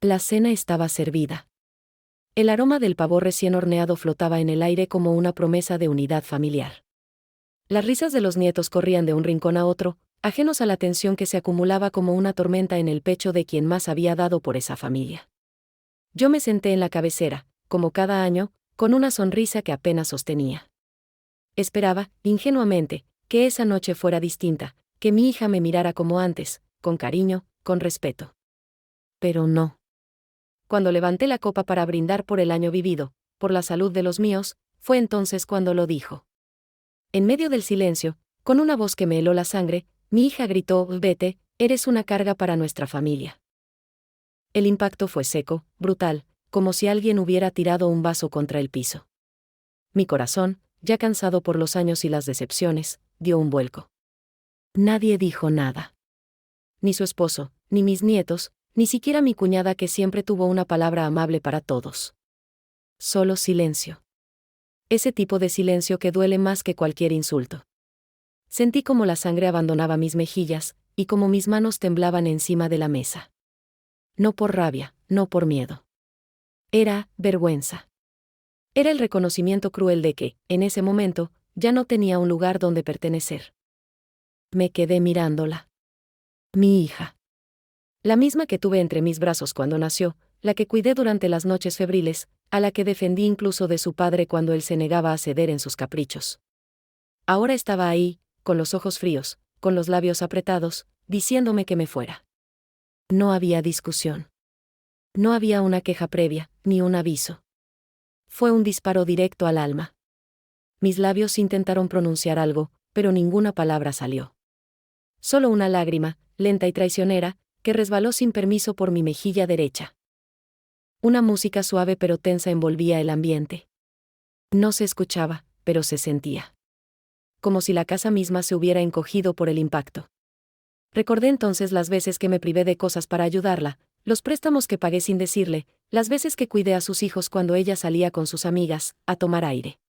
La cena estaba servida. El aroma del pavo recién horneado flotaba en el aire como una promesa de unidad familiar. Las risas de los nietos corrían de un rincón a otro, ajenos a la tensión que se acumulaba como una tormenta en el pecho de quien más había dado por esa familia. Yo me senté en la cabecera, como cada año, con una sonrisa que apenas sostenía. Esperaba, ingenuamente, que esa noche fuera distinta, que mi hija me mirara como antes, con cariño, con respeto. Pero no. Cuando levanté la copa para brindar por el año vivido, por la salud de los míos, fue entonces cuando lo dijo. En medio del silencio, con una voz que me heló la sangre, mi hija gritó: «Vete, eres una carga para nuestra familia». El impacto fue seco, brutal, como si alguien hubiera tirado un vaso contra el piso. Mi corazón, ya cansado por los años y las decepciones, dio un vuelco. Nadie dijo nada. Ni su esposo, ni mis nietos, ni siquiera mi cuñada, que siempre tuvo una palabra amable para todos. Solo silencio. Ese tipo de silencio que duele más que cualquier insulto. Sentí como la sangre abandonaba mis mejillas, y como mis manos temblaban encima de la mesa. No por rabia, no por miedo. Era vergüenza. Era el reconocimiento cruel de que, en ese momento, ya no tenía un lugar donde pertenecer. Me quedé mirándola. Mi hija. La misma que tuve entre mis brazos cuando nació, la que cuidé durante las noches febriles, a la que defendí incluso de su padre cuando él se negaba a ceder en sus caprichos. Ahora estaba ahí, con los ojos fríos, con los labios apretados, diciéndome que me fuera. No había discusión. No había una queja previa, ni un aviso. Fue un disparo directo al alma. Mis labios intentaron pronunciar algo, pero ninguna palabra salió. Solo una lágrima, lenta y traicionera, que resbaló sin permiso por mi mejilla derecha. Una música suave pero tensa envolvía el ambiente. No se escuchaba, pero se sentía. Como si la casa misma se hubiera encogido por el impacto. Recordé entonces las veces que me privé de cosas para ayudarla, los préstamos que pagué sin decirle, las veces que cuidé a sus hijos cuando ella salía con sus amigas, a tomar aire.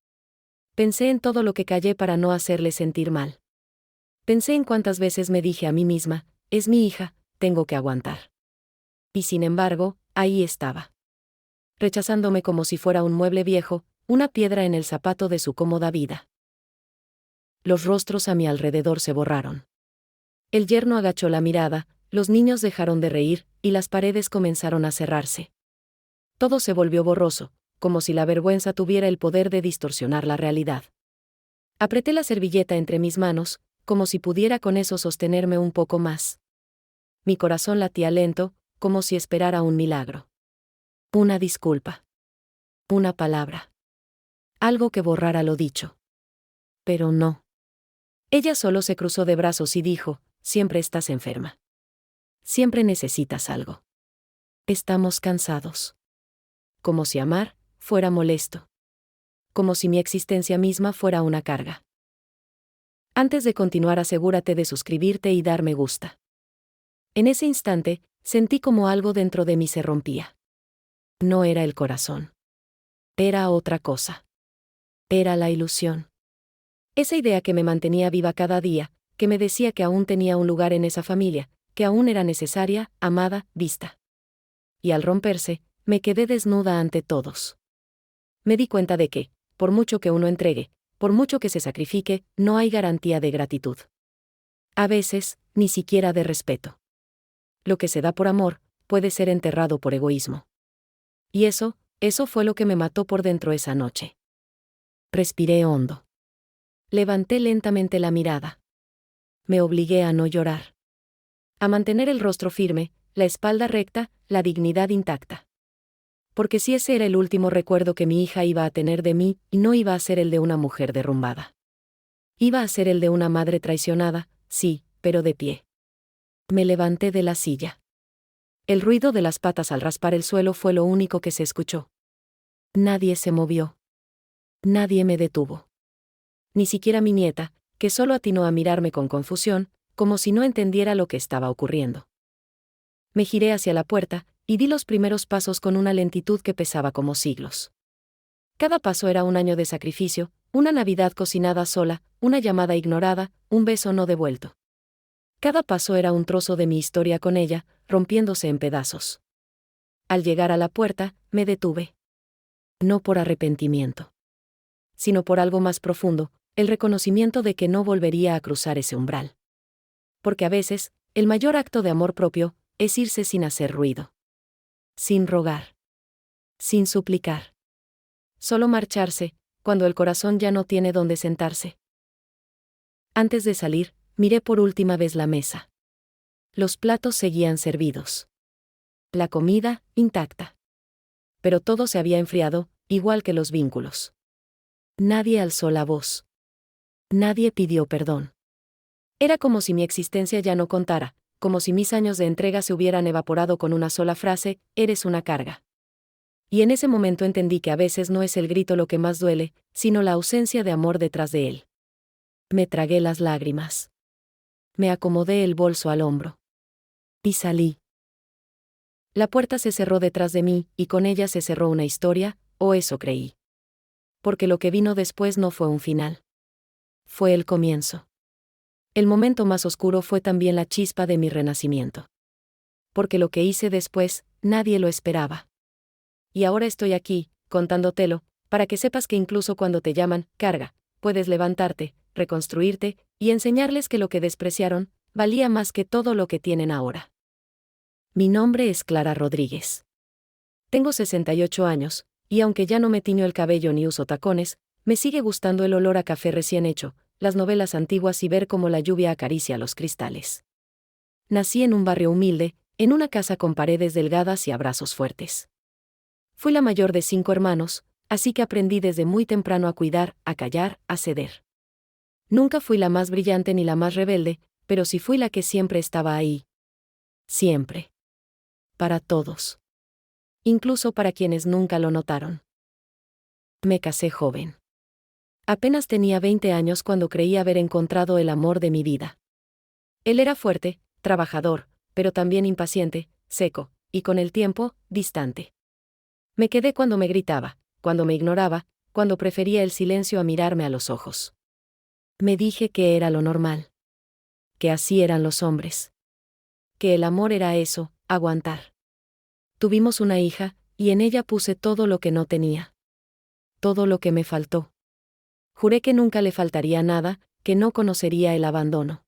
Pensé en todo lo que callé para no hacerle sentir mal. Pensé en cuántas veces me dije a mí misma: es mi hija, tengo que aguantar. Y sin embargo, ahí estaba. Rechazándome como si fuera un mueble viejo, una piedra en el zapato de su cómoda vida. Los rostros a mi alrededor se borraron. El yerno agachó la mirada, los niños dejaron de reír, y las paredes comenzaron a cerrarse. Todo se volvió borroso, como si la vergüenza tuviera el poder de distorsionar la realidad. Apreté la servilleta entre mis manos, como si pudiera con eso sostenerme un poco más. Mi corazón latía lento, como si esperara un milagro. Una disculpa. Una palabra. Algo que borrara lo dicho. Pero no. Ella solo se cruzó de brazos y dijo: siempre estás enferma. Siempre necesitas algo. Estamos cansados. Como si amar fuera molesto. Como si mi existencia misma fuera una carga. Antes de continuar, asegúrate de suscribirte y dar me gusta. En ese instante, sentí como algo dentro de mí se rompía. No era el corazón. Era otra cosa. Era la ilusión. Esa idea que me mantenía viva cada día, que me decía que aún tenía un lugar en esa familia, que aún era necesaria, amada, vista. Y al romperse, me quedé desnuda ante todos. Me di cuenta de que, por mucho que uno entregue, por mucho que se sacrifique, no hay garantía de gratitud. A veces, ni siquiera de respeto. Lo que se da por amor, puede ser enterrado por egoísmo. Y eso fue lo que me mató por dentro esa noche. Respiré hondo. Levanté lentamente la mirada. Me obligué a no llorar. A mantener el rostro firme, la espalda recta, la dignidad intacta. Porque si ese era el último recuerdo que mi hija iba a tener de mí, no iba a ser el de una mujer derrumbada. Iba a ser el de una madre traicionada, sí, pero de pie. Me levanté de la silla. El ruido de las patas al raspar el suelo fue lo único que se escuchó. Nadie se movió. Nadie me detuvo. Ni siquiera mi nieta, que solo atinó a mirarme con confusión, como si no entendiera lo que estaba ocurriendo. Me giré hacia la puerta, y di los primeros pasos con una lentitud que pesaba como siglos. Cada paso era un año de sacrificio, una Navidad cocinada sola, una llamada ignorada, un beso no devuelto. Cada paso era un trozo de mi historia con ella, rompiéndose en pedazos. al llegar a la puerta, me detuve. No por arrepentimiento, sino por algo más profundo, el reconocimiento de que no volvería a cruzar ese umbral. Porque a veces, el mayor acto de amor propio es irse sin hacer ruido. Sin rogar. Sin suplicar. Solo marcharse, cuando el corazón ya no tiene dónde sentarse. Antes de salir, miré por última vez la mesa. Los platos seguían servidos. La comida, intacta. Pero todo se había enfriado, igual que los vínculos. Nadie alzó la voz. Nadie pidió perdón. Era como si mi existencia ya no contara, como si mis años de entrega se hubieran evaporado con una sola frase: eres una carga. Y en ese momento entendí que a veces no es el grito lo que más duele, sino la ausencia de amor detrás de él. Me tragué las lágrimas. Me acomodé el bolso al hombro. Y salí. La puerta se cerró detrás de mí, y con ella se cerró una historia, o eso creí. Porque lo que vino después no fue un final. Fue el comienzo. El momento más oscuro fue también la chispa de mi renacimiento. Porque lo que hice después, nadie lo esperaba. Y ahora estoy aquí, contándotelo, para que sepas que incluso cuando te llaman carga, puedes levantarte, reconstruirte, y enseñarles que lo que despreciaron, valía más que todo lo que tienen ahora. Mi nombre es Clara Rodríguez. Tengo 68 años, y aunque ya no me tiño el cabello ni uso tacones, me sigue gustando el olor a café recién hecho, las novelas antiguas y ver cómo la lluvia acaricia los cristales. Nací en un barrio humilde, en una casa con paredes delgadas y abrazos fuertes. Fui la mayor de 5 hermanos, así que aprendí desde muy temprano a cuidar, a callar, a ceder. Nunca fui la más brillante ni la más rebelde, pero sí fui la que siempre estaba ahí. Siempre. Para todos. Incluso para quienes nunca lo notaron. Me casé joven. Apenas tenía 20 años cuando creí haber encontrado el amor de mi vida. Él era fuerte, trabajador, pero también impaciente, seco, y con el tiempo, distante. Me quedé cuando me gritaba, cuando me ignoraba, cuando prefería el silencio a mirarme a los ojos. Me dije que era lo normal. Que así eran los hombres. Que el amor era eso, aguantar. Tuvimos una hija, y en ella puse todo lo que no tenía. Todo lo que me faltó. Juré que nunca le faltaría nada, que no conocería el abandono.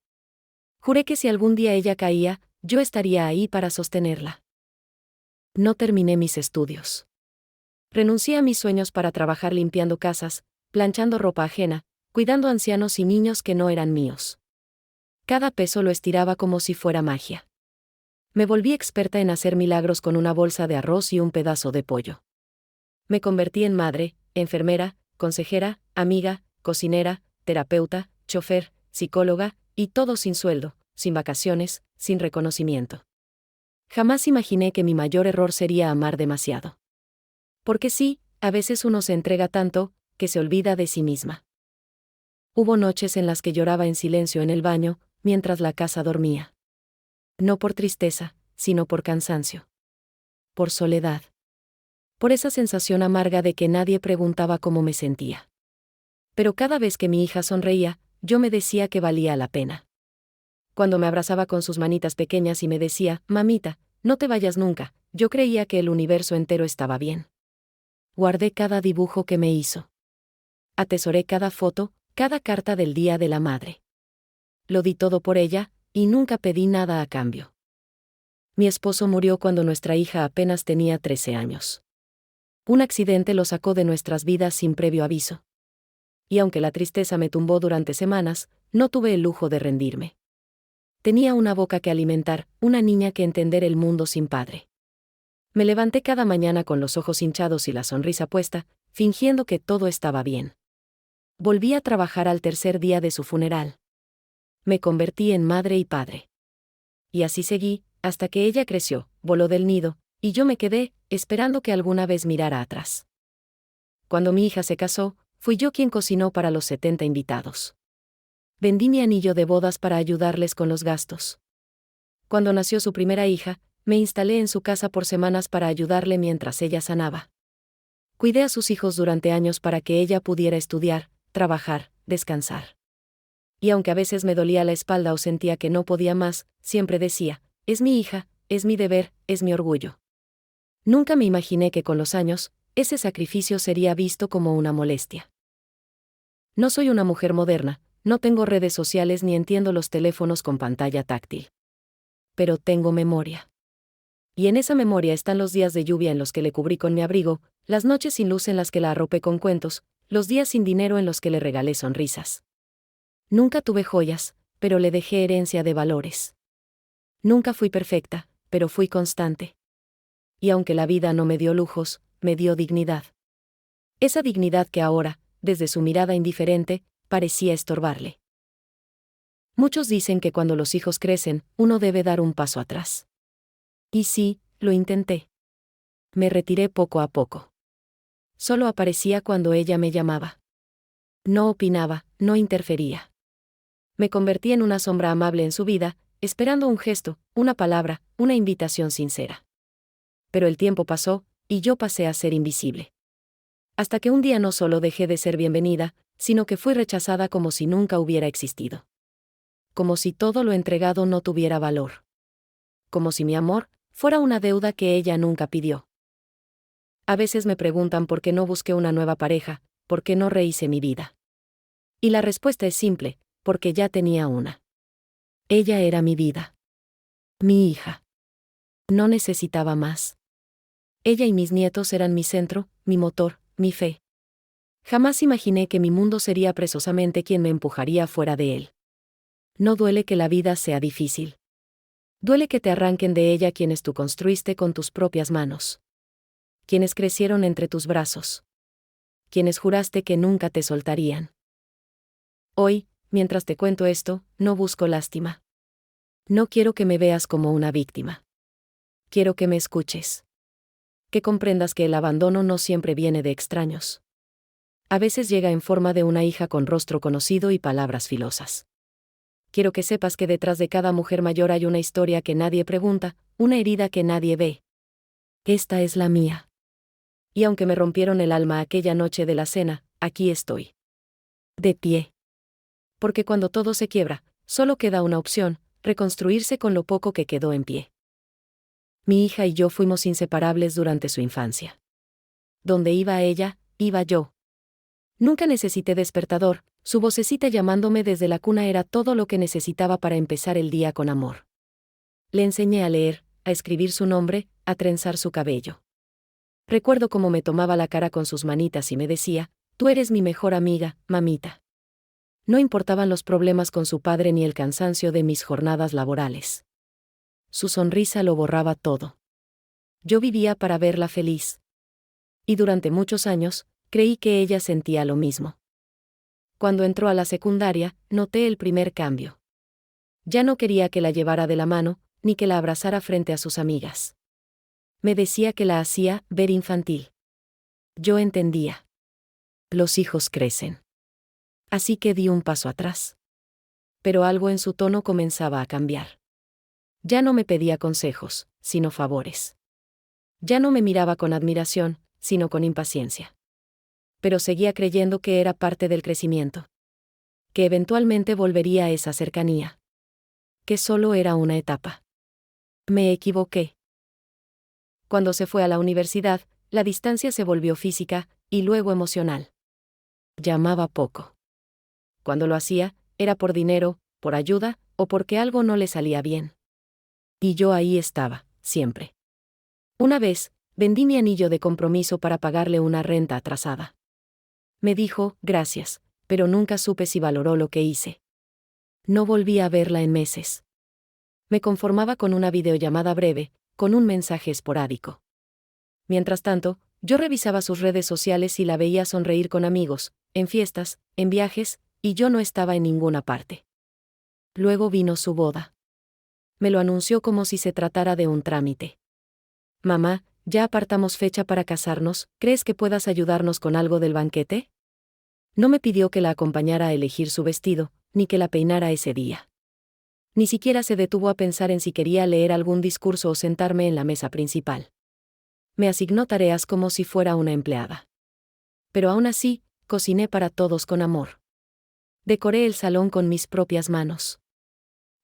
Juré que si algún día ella caía, yo estaría ahí para sostenerla. No terminé mis estudios. Renuncié a mis sueños para trabajar limpiando casas, planchando ropa ajena, cuidando ancianos y niños que no eran míos. Cada peso lo estiraba como si fuera magia. Me volví experta en hacer milagros con una bolsa de arroz y un pedazo de pollo. Me convertí en madre, enfermera, consejera, amiga, cocinera, terapeuta, chofer, psicóloga, y todo sin sueldo, sin vacaciones, sin reconocimiento. Jamás imaginé que mi mayor error sería amar demasiado. Porque sí, a veces uno se entrega tanto, que se olvida de sí misma. Hubo noches en las que lloraba en silencio en el baño, mientras la casa dormía. No por tristeza, sino por cansancio. Por soledad. Por esa sensación amarga de que nadie preguntaba cómo me sentía. Pero cada vez que mi hija sonreía, yo me decía que valía la pena. Cuando me abrazaba con sus manitas pequeñas y me decía, mamita, no te vayas nunca, yo creía que el universo entero estaba bien. Guardé cada dibujo que me hizo. Atesoré cada foto, cada carta del Día de la Madre. Lo di todo por ella, y nunca pedí nada a cambio. Mi esposo murió cuando nuestra hija apenas tenía 13 años. Un accidente lo sacó de nuestras vidas sin previo aviso. Y aunque la tristeza me tumbó durante semanas, no tuve el lujo de rendirme. Tenía una boca que alimentar, una niña que entender el mundo sin padre. Me levanté cada mañana con los ojos hinchados y la sonrisa puesta, fingiendo que todo estaba bien. Volví a trabajar al tercer día de su funeral. Me convertí en madre y padre. Y así seguí, hasta que ella creció, voló del nido, y yo me quedé, esperando que alguna vez mirara atrás. Cuando mi hija se casó, fui yo quien cocinó para los 70 invitados. Vendí mi anillo de bodas para ayudarles con los gastos. Cuando nació su primera hija, me instalé en su casa por semanas para ayudarle mientras ella sanaba. Cuidé a sus hijos durante años para que ella pudiera estudiar, trabajar, descansar. Y aunque a veces me dolía la espalda o sentía que no podía más, siempre decía, es mi hija, es mi deber, es mi orgullo. Nunca me imaginé que con los años, ese sacrificio sería visto como una molestia. No soy una mujer moderna, no tengo redes sociales ni entiendo los teléfonos con pantalla táctil. Pero tengo memoria. Y en esa memoria están los días de lluvia en los que le cubrí con mi abrigo, las noches sin luz en las que la arropé con cuentos, los días sin dinero en los que le regalé sonrisas. Nunca tuve joyas, pero le dejé herencia de valores. Nunca fui perfecta, pero fui constante. Y aunque la vida no me dio lujos, me dio dignidad. Esa dignidad que ahora, desde su mirada indiferente, parecía estorbarle. Muchos dicen que cuando los hijos crecen, uno debe dar un paso atrás. Y sí, lo intenté. Me retiré poco a poco. Solo aparecía cuando ella me llamaba. No opinaba, no interfería. Me convertí en una sombra amable en su vida, esperando un gesto, una palabra, una invitación sincera. Pero el tiempo pasó, y yo pasé a ser invisible. Hasta que un día no solo dejé de ser bienvenida, sino que fui rechazada como si nunca hubiera existido. Como si todo lo entregado no tuviera valor. Como si mi amor fuera una deuda que ella nunca pidió. A veces me preguntan por qué no busqué una nueva pareja, por qué no rehice mi vida. Y la respuesta es simple, porque ya tenía una. Ella era mi vida. Mi hija. No necesitaba más. Ella y mis nietos eran mi centro, mi motor, mi fe. Jamás imaginé que mi mundo sería precisamente quien me empujaría fuera de él. No duele que la vida sea difícil. Duele que te arranquen de ella quienes tú construiste con tus propias manos. Quienes crecieron entre tus brazos. Quienes juraste que nunca te soltarían. Hoy, mientras te cuento esto, no busco lástima. No quiero que me veas como una víctima. Quiero que me escuches. Que comprendas que el abandono no siempre viene de extraños. A veces llega en forma de una hija con rostro conocido y palabras filosas. Quiero que sepas que detrás de cada mujer mayor hay una historia que nadie pregunta, una herida que nadie ve. Esta es la mía. Y aunque me rompieron el alma aquella noche de la cena, aquí estoy. De pie. Porque cuando todo se quiebra, solo queda una opción, reconstruirse con lo poco que quedó en pie. Mi hija y yo fuimos inseparables durante su infancia. Donde iba ella, iba yo. Nunca necesité despertador, su vocecita llamándome desde la cuna era todo lo que necesitaba para empezar el día con amor. Le enseñé a leer, a escribir su nombre, a trenzar su cabello. Recuerdo cómo me tomaba la cara con sus manitas y me decía, tú eres mi mejor amiga, mamita. No importaban los problemas con su padre ni el cansancio de mis jornadas laborales. Su sonrisa lo borraba todo. Yo vivía para verla feliz. Y durante muchos años, creí que ella sentía lo mismo. Cuando entró a la secundaria, noté el primer cambio. Ya no quería que la llevara de la mano, ni que la abrazara frente a sus amigas. Me decía que la hacía ver infantil. Yo entendía. Los hijos crecen. Así que di un paso atrás. Pero algo en su tono comenzaba a cambiar. Ya no me pedía consejos, sino favores. Ya no me miraba con admiración, sino con impaciencia. Pero seguía creyendo que era parte del crecimiento. Que eventualmente volvería a esa cercanía. Que solo era una etapa. Me equivoqué. Cuando se fue a la universidad, la distancia se volvió física, y luego emocional. Llamaba poco. Cuando lo hacía, era por dinero, por ayuda, o porque algo no le salía bien. Y yo ahí estaba, siempre. Una vez, vendí mi anillo de compromiso para pagarle una renta atrasada. Me dijo, gracias, pero nunca supe si valoró lo que hice. No volví a verla en meses. Me conformaba con una videollamada breve, con un mensaje esporádico. Mientras tanto, yo revisaba sus redes sociales y la veía sonreír con amigos, en fiestas, en viajes, y yo no estaba en ninguna parte. Luego vino su boda. Me lo anunció como si se tratara de un trámite. Mamá, ya apartamos fecha para casarnos, ¿crees que puedas ayudarnos con algo del banquete? No me pidió que la acompañara a elegir su vestido, ni que la peinara ese día. Ni siquiera se detuvo a pensar en si quería leer algún discurso o sentarme en la mesa principal. Me asignó tareas como si fuera una empleada. Pero aún así, cociné para todos con amor. Decoré el salón con mis propias manos.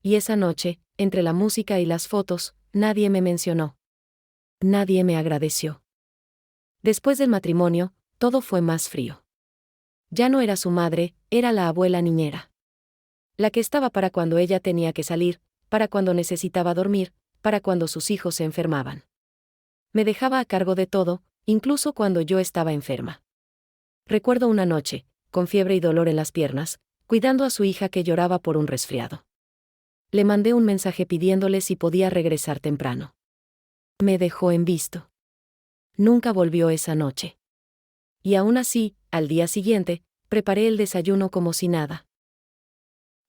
Y esa noche, entre la música y las fotos, nadie me mencionó. Nadie me agradeció. Después del matrimonio, todo fue más frío. Ya no era su madre, era la abuela niñera. La que estaba para cuando ella tenía que salir, para cuando necesitaba dormir, para cuando sus hijos se enfermaban. Me dejaba a cargo de todo, incluso cuando yo estaba enferma. Recuerdo una noche, con fiebre y dolor en las piernas, cuidando a su hija que lloraba por un resfriado. Le mandé un mensaje pidiéndole si podía regresar temprano. Me dejó en visto. Nunca volvió esa noche. Y aún así, al día siguiente, preparé el desayuno como si nada.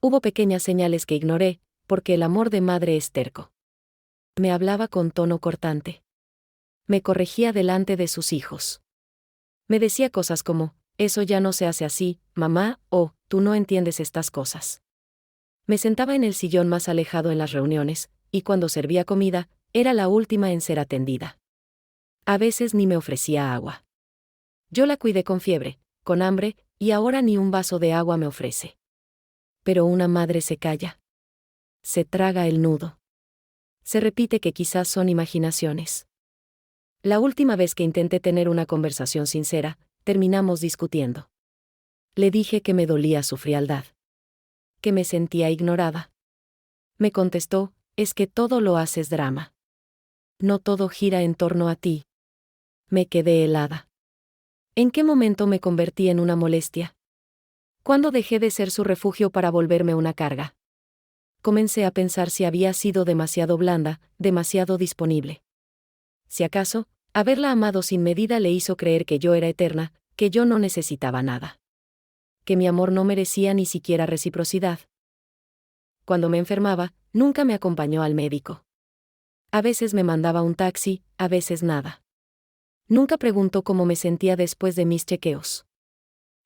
Hubo pequeñas señales que ignoré, porque el amor de madre es terco. Me hablaba con tono cortante. Me corregía delante de sus hijos. Me decía cosas como, eso ya no se hace así, mamá, o, tú no entiendes estas cosas. Me sentaba en el sillón más alejado en las reuniones, y cuando servía comida, era la última en ser atendida. A veces ni me ofrecía agua. Yo la cuidé con fiebre, con hambre, y ahora ni un vaso de agua me ofrece. Pero una madre se calla. Se traga el nudo. Se repite que quizás son imaginaciones. La última vez que intenté tener una conversación sincera, terminamos discutiendo. Le dije que me dolía su frialdad. Que me sentía ignorada. Me contestó, es que todo lo haces drama. No todo gira en torno a ti. Me quedé helada. ¿En qué momento me convertí en una molestia? ¿Cuándo dejé de ser su refugio para volverme una carga? Comencé a pensar si había sido demasiado blanda, demasiado disponible. Si acaso, haberla amado sin medida le hizo creer que yo era eterna, que yo no necesitaba nada. Que mi amor no merecía ni siquiera reciprocidad. Cuando me enfermaba, nunca me acompañó al médico. A veces me mandaba un taxi, a veces nada. Nunca preguntó cómo me sentía después de mis chequeos.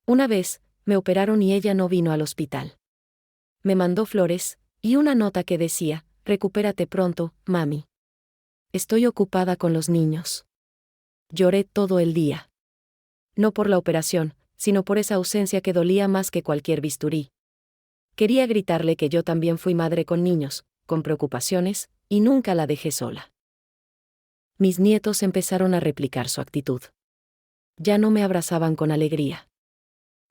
Una vez, me operaron y ella no vino al hospital. Me mandó flores, y una nota que decía, recupérate pronto, mami. Estoy ocupada con los niños. Lloré todo el día. No por la operación, sino por esa ausencia que dolía más que cualquier bisturí. Quería gritarle que yo también fui madre con niños, con preocupaciones, y nunca la dejé sola. Mis nietos empezaron a replicar su actitud. Ya no me abrazaban con alegría.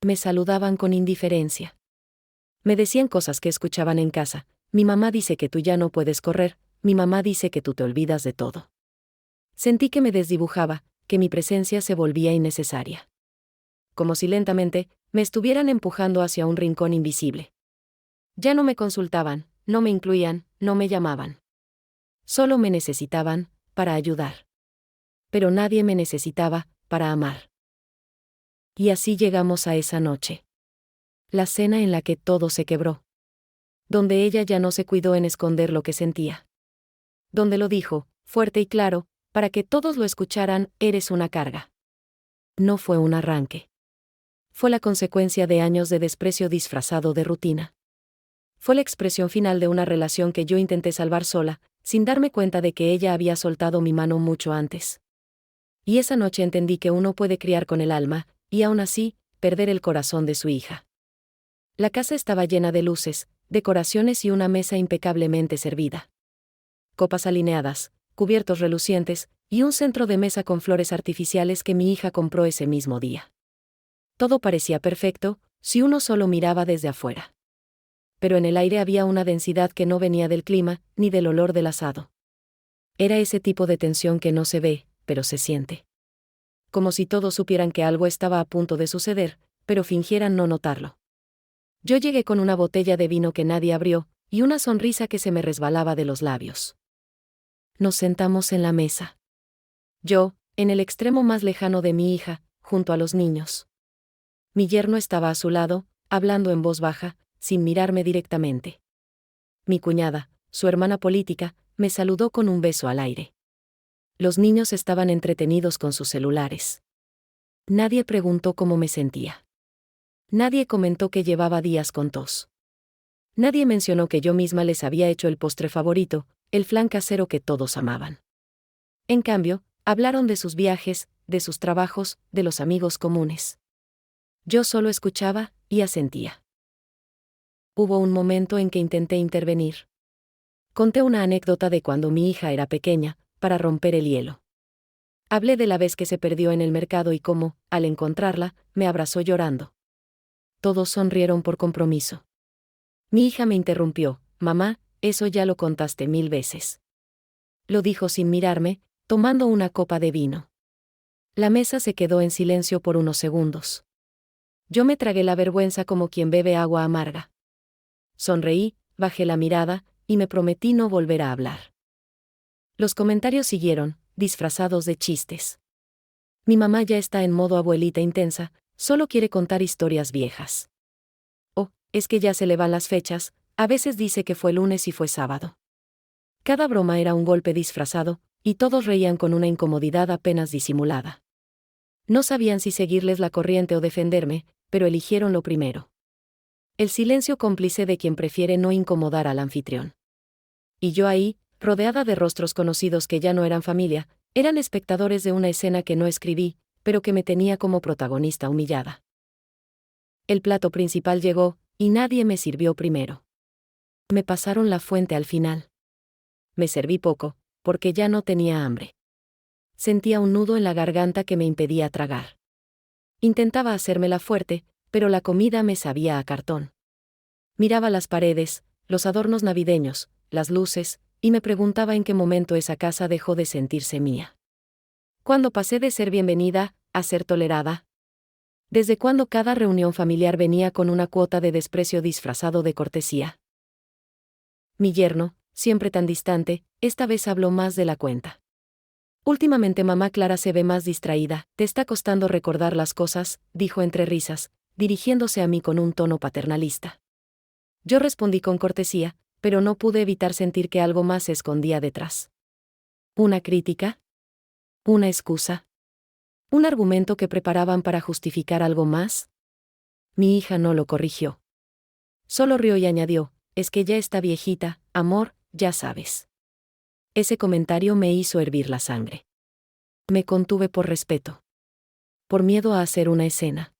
Me saludaban con indiferencia. Me decían cosas que escuchaban en casa. Mi mamá dice que tú ya no puedes correr, mi mamá dice que tú te olvidas de todo. Sentí que me desdibujaba, que mi presencia se volvía innecesaria. Como si lentamente, me estuvieran empujando hacia un rincón invisible. Ya no me consultaban, no me incluían, no me llamaban. Solo me necesitaban, para ayudar. Pero nadie me necesitaba, para amar. Y así llegamos a esa noche. La cena en la que todo se quebró. Donde ella ya no se cuidó en esconder lo que sentía. Donde lo dijo, fuerte y claro, para que todos lo escucharan, eres una carga. No fue un arranque. Fue la consecuencia de años de desprecio disfrazado de rutina. Fue la expresión final de una relación que yo intenté salvar sola, sin darme cuenta de que ella había soltado mi mano mucho antes. Y esa noche entendí que uno puede criar con el alma, y aún así, perder el corazón de su hija. La casa estaba llena de luces, decoraciones y una mesa impecablemente servida. Copas alineadas, cubiertos relucientes, y un centro de mesa con flores artificiales que mi hija compró ese mismo día. Todo parecía perfecto, si uno solo miraba desde afuera. Pero en el aire había una densidad que no venía del clima, ni del olor del asado. Era ese tipo de tensión que no se ve, pero se siente. Como si todos supieran que algo estaba a punto de suceder, pero fingieran no notarlo. Yo llegué con una botella de vino que nadie abrió, y una sonrisa que se me resbalaba de los labios. Nos sentamos en la mesa. Yo, en el extremo más lejano de mi hija, junto a los niños. Mi yerno estaba a su lado, hablando en voz baja, sin mirarme directamente. Mi cuñada, su hermana política, me saludó con un beso al aire. Los niños estaban entretenidos con sus celulares. Nadie preguntó cómo me sentía. Nadie comentó que llevaba días con tos. Nadie mencionó que yo misma les había hecho el postre favorito, el flan casero que todos amaban. En cambio, hablaron de sus viajes, de sus trabajos, de los amigos comunes. Yo solo escuchaba y asentía. Hubo un momento en que intenté intervenir. Conté una anécdota de cuando mi hija era pequeña, para romper el hielo. Hablé de la vez que se perdió en el mercado y cómo, al encontrarla, me abrazó llorando. Todos sonrieron por compromiso. Mi hija me interrumpió: mamá, eso ya lo contaste 1000 veces. Lo dijo sin mirarme, tomando una copa de vino. La mesa se quedó en silencio por unos segundos. Yo me tragué la vergüenza como quien bebe agua amarga. Sonreí, bajé la mirada, y me prometí no volver a hablar. Los comentarios siguieron, disfrazados de chistes. Mi mamá ya está en modo abuelita intensa, solo quiere contar historias viejas. Oh, es que ya se le van las fechas, a veces dice que fue lunes y fue sábado. Cada broma era un golpe disfrazado, y todos reían con una incomodidad apenas disimulada. No sabían si seguirles la corriente o defenderme, pero eligieron lo primero. El silencio cómplice de quien prefiere no incomodar al anfitrión. Y yo ahí, rodeada de rostros conocidos que ya no eran familia, eran espectadores de una escena que no escribí, pero que me tenía como protagonista humillada. El plato principal llegó, y nadie me sirvió primero. Me pasaron la fuente al final. Me serví poco, porque ya no tenía hambre. Sentía un nudo en la garganta que me impedía tragar. Intentaba hacérmela fuerte, pero la comida me sabía a cartón. Miraba las paredes, los adornos navideños, las luces, y me preguntaba en qué momento esa casa dejó de sentirse mía. ¿Cuándo pasé de ser bienvenida a ser tolerada? ¿Desde cuándo cada reunión familiar venía con una cuota de desprecio disfrazado de cortesía? Mi yerno, siempre tan distante, esta vez habló más de la cuenta. Últimamente mamá Clara se ve más distraída, te está costando recordar las cosas, dijo entre risas, dirigiéndose a mí con un tono paternalista. Yo respondí con cortesía, pero no pude evitar sentir que algo más se escondía detrás. ¿Una crítica? ¿Una excusa? ¿Un argumento que preparaban para justificar algo más? Mi hija no lo corrigió. Solo rió y añadió: es que ya está viejita, amor, ya sabes. Ese comentario me hizo hervir la sangre. Me contuve por respeto. Por miedo a hacer una escena.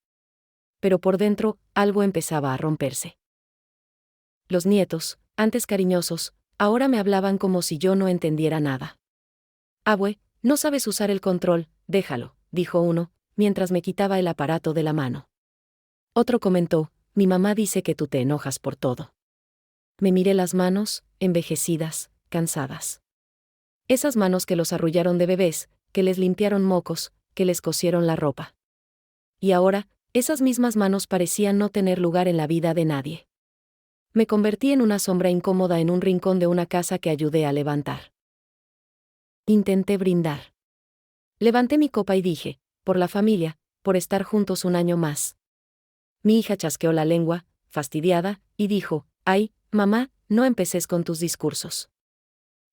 Pero por dentro, algo empezaba a romperse. Los nietos, antes cariñosos, ahora me hablaban como si yo no entendiera nada. Abue, no sabes usar el control, déjalo, dijo uno, mientras me quitaba el aparato de la mano. Otro comentó: mi mamá dice que tú te enojas por todo. Me miré las manos, envejecidas, cansadas. Esas manos que los arrullaron de bebés, que les limpiaron mocos, que les cosieron la ropa. Y ahora, esas mismas manos parecían no tener lugar en la vida de nadie. Me convertí en una sombra incómoda en un rincón de una casa que ayudé a levantar. Intenté brindar. Levanté mi copa y dije: por la familia, por estar juntos un año más. Mi hija chasqueó la lengua, fastidiada, y dijo: ay, mamá, no empeces con tus discursos.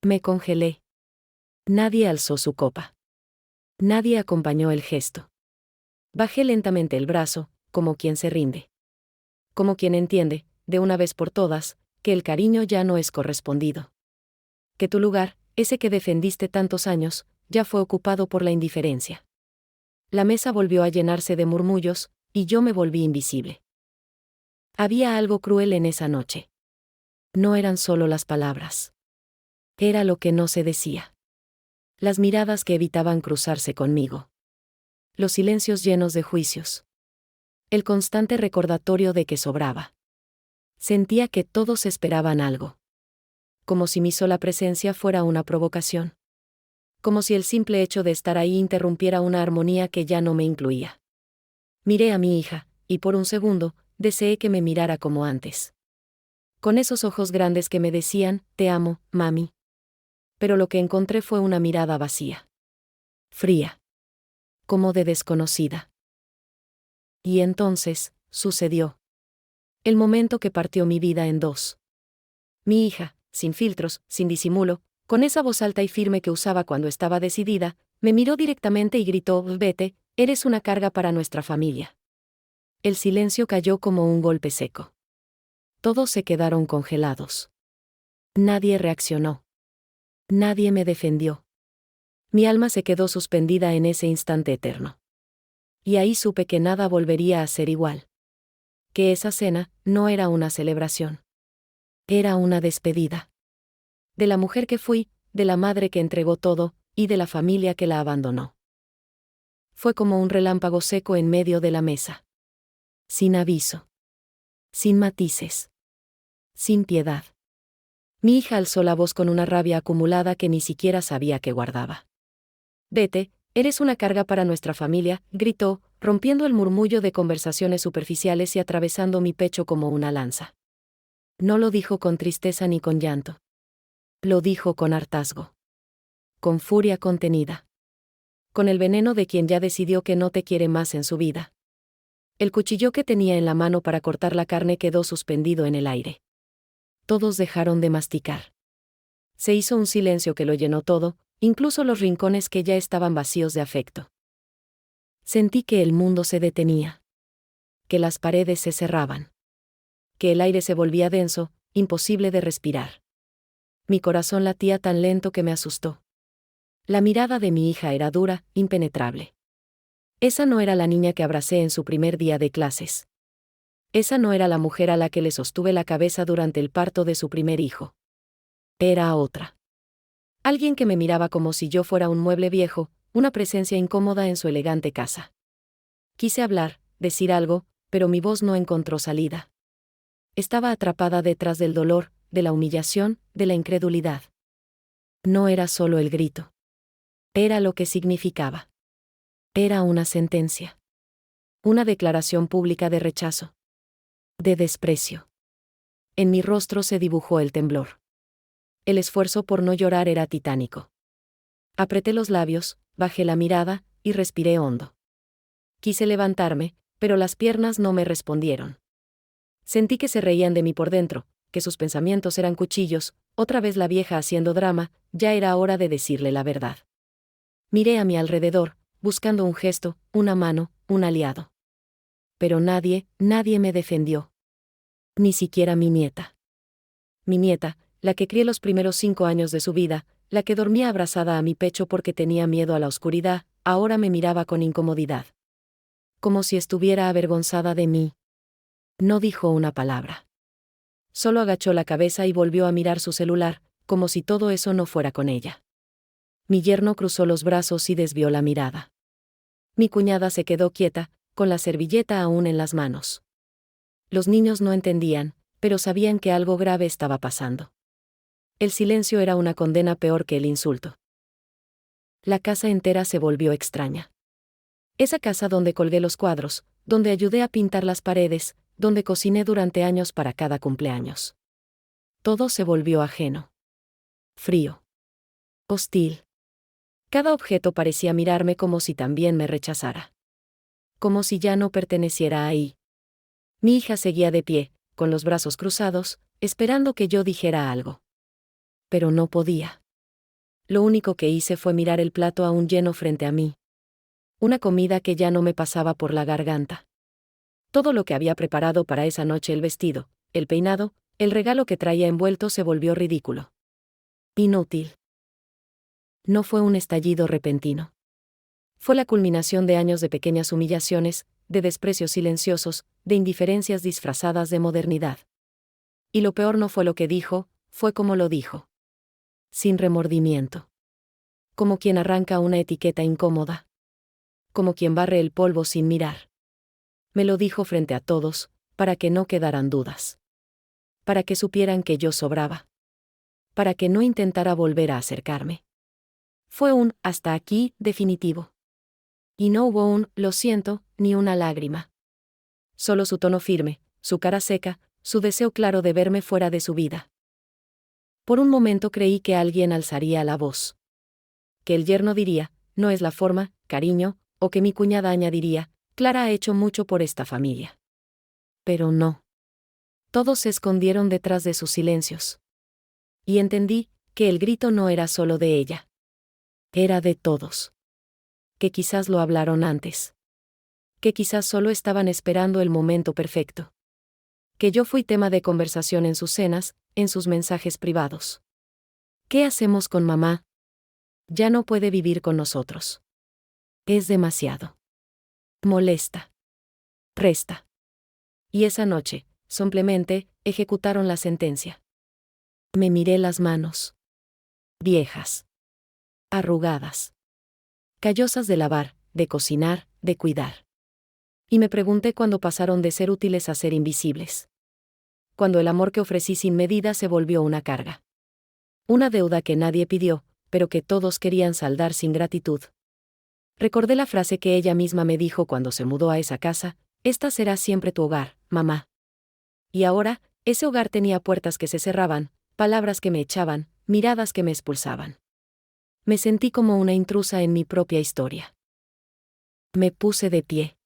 Me congelé. Nadie alzó su copa. Nadie acompañó el gesto. Bajé lentamente el brazo, como quien se rinde. Como quien entiende, de una vez por todas, que el cariño ya no es correspondido. Que tu lugar, ese que defendiste tantos años, ya fue ocupado por la indiferencia. La mesa volvió a llenarse de murmullos, y yo me volví invisible. Había algo cruel en esa noche. No eran solo las palabras. Era lo que no se decía. Las miradas que evitaban cruzarse conmigo. Los silencios llenos de juicios. El constante recordatorio de que sobraba. Sentía que todos esperaban algo. Como si mi sola presencia fuera una provocación. Como si el simple hecho de estar ahí interrumpiera una armonía que ya no me incluía. Miré a mi hija, y por un segundo, deseé que me mirara como antes. Con esos ojos grandes que me decían: te amo, mami. Pero lo que encontré fue una mirada vacía. Fría. Como de desconocida. Y entonces, sucedió. El momento que partió mi vida en dos. Mi hija, sin filtros, sin disimulo, con esa voz alta y firme que usaba cuando estaba decidida, me miró directamente y gritó: vete, eres una carga para nuestra familia. El silencio cayó como un golpe seco. Todos se quedaron congelados. Nadie reaccionó. Nadie me defendió. Mi alma se quedó suspendida en ese instante eterno. Y ahí supe que nada volvería a ser igual. Que esa cena no era una celebración. Era una despedida. De la mujer que fui, de la madre que entregó todo, y de la familia que la abandonó. Fue como un relámpago seco en medio de la mesa. Sin aviso. Sin matices. Sin piedad. Mi hija alzó la voz con una rabia acumulada que ni siquiera sabía que guardaba. «Vete, eres una carga para nuestra familia», gritó, rompiendo el murmullo de conversaciones superficiales y atravesando mi pecho como una lanza. No lo dijo con tristeza ni con llanto. Lo dijo con hartazgo. Con furia contenida. Con el veneno de quien ya decidió que no te quiere más en su vida. El cuchillo que tenía en la mano para cortar la carne quedó suspendido en el aire. Todos dejaron de masticar. Se hizo un silencio que lo llenó todo, incluso los rincones que ya estaban vacíos de afecto. Sentí que el mundo se detenía. Que las paredes se cerraban. Que el aire se volvía denso, imposible de respirar. Mi corazón latía tan lento que me asustó. La mirada de mi hija era dura, impenetrable. Esa no era la niña que abracé en su primer día de clases. Esa no era la mujer a la que le sostuve la cabeza durante el parto de su primer hijo. Era otra. Alguien que me miraba como si yo fuera un mueble viejo, una presencia incómoda en su elegante casa. Quise hablar, decir algo, pero mi voz no encontró salida. Estaba atrapada detrás del dolor, de la humillación, de la incredulidad. No era solo el grito. Era lo que significaba. Era una sentencia. Una declaración pública de rechazo. De desprecio. En mi rostro se dibujó el temblor. El esfuerzo por no llorar era titánico. Apreté los labios, bajé la mirada, y respiré hondo. Quise levantarme, pero las piernas no me respondieron. Sentí que se reían de mí por dentro, que sus pensamientos eran cuchillos, otra vez la vieja haciendo drama, ya era hora de decirle la verdad. Miré a mi alrededor, buscando un gesto, una mano, un aliado. Pero nadie me defendió. Ni siquiera mi nieta. Mi nieta, la que crié los primeros 5 años de su vida, la que dormía abrazada a mi pecho porque tenía miedo a la oscuridad, ahora me miraba con incomodidad. Como si estuviera avergonzada de mí. No dijo una palabra. Solo agachó la cabeza y volvió a mirar su celular, como si todo eso no fuera con ella. Mi yerno cruzó los brazos y desvió la mirada. Mi cuñada se quedó quieta, con la servilleta aún en las manos. Los niños no entendían, pero sabían que algo grave estaba pasando. El silencio era una condena peor que el insulto. La casa entera se volvió extraña. Esa casa donde colgué los cuadros, donde ayudé a pintar las paredes, donde cociné durante años para cada cumpleaños. Todo se volvió ajeno. Frío. Hostil. Cada objeto parecía mirarme como si también me rechazara. Como si ya no perteneciera ahí. Mi hija seguía de pie, con los brazos cruzados, esperando que yo dijera algo. Pero no podía. Lo único que hice fue mirar el plato aún lleno frente a mí. Una comida que ya no me pasaba por la garganta. Todo lo que había preparado para esa noche, el vestido, el peinado, el regalo que traía envuelto, se volvió ridículo. Inútil. No fue un estallido repentino. Fue la culminación de años de pequeñas humillaciones, de desprecios silenciosos, de indiferencias disfrazadas de modernidad. Y lo peor no fue lo que dijo, fue como lo dijo. Sin remordimiento. Como quien arranca una etiqueta incómoda. Como quien barre el polvo sin mirar. Me lo dijo frente a todos, para que no quedaran dudas. Para que supieran que yo sobraba. Para que no intentara volver a acercarme. Fue un hasta aquí definitivo. Y no hubo un lo siento, ni una lágrima. Solo su tono firme, su cara seca, su deseo claro de verme fuera de su vida. Por un momento creí que alguien alzaría la voz. Que el yerno diría, no es la forma, cariño, o que mi cuñada añadiría, Clara ha hecho mucho por esta familia. Pero no. Todos se escondieron detrás de sus silencios. Y entendí que el grito no era solo de ella. Era de todos. Que quizás lo hablaron antes. Que quizás solo estaban esperando el momento perfecto. Que yo fui tema de conversación en sus cenas, en sus mensajes privados. ¿Qué hacemos con mamá? Ya no puede vivir con nosotros. Es demasiado. Molesta. Resta. Y esa noche, simplemente, ejecutaron la sentencia. Me miré las manos. Viejas. Arrugadas. Callosas de lavar, de cocinar, de cuidar. Y me pregunté cuándo pasaron de ser útiles a ser invisibles. Cuando el amor que ofrecí sin medida se volvió una carga. Una deuda que nadie pidió, pero que todos querían saldar sin gratitud. Recordé la frase que ella misma me dijo cuando se mudó a esa casa: «Esta será siempre tu hogar, mamá». Y ahora, ese hogar tenía puertas que se cerraban, palabras que me echaban, miradas que me expulsaban. Me sentí como una intrusa en mi propia historia. Me puse de pie.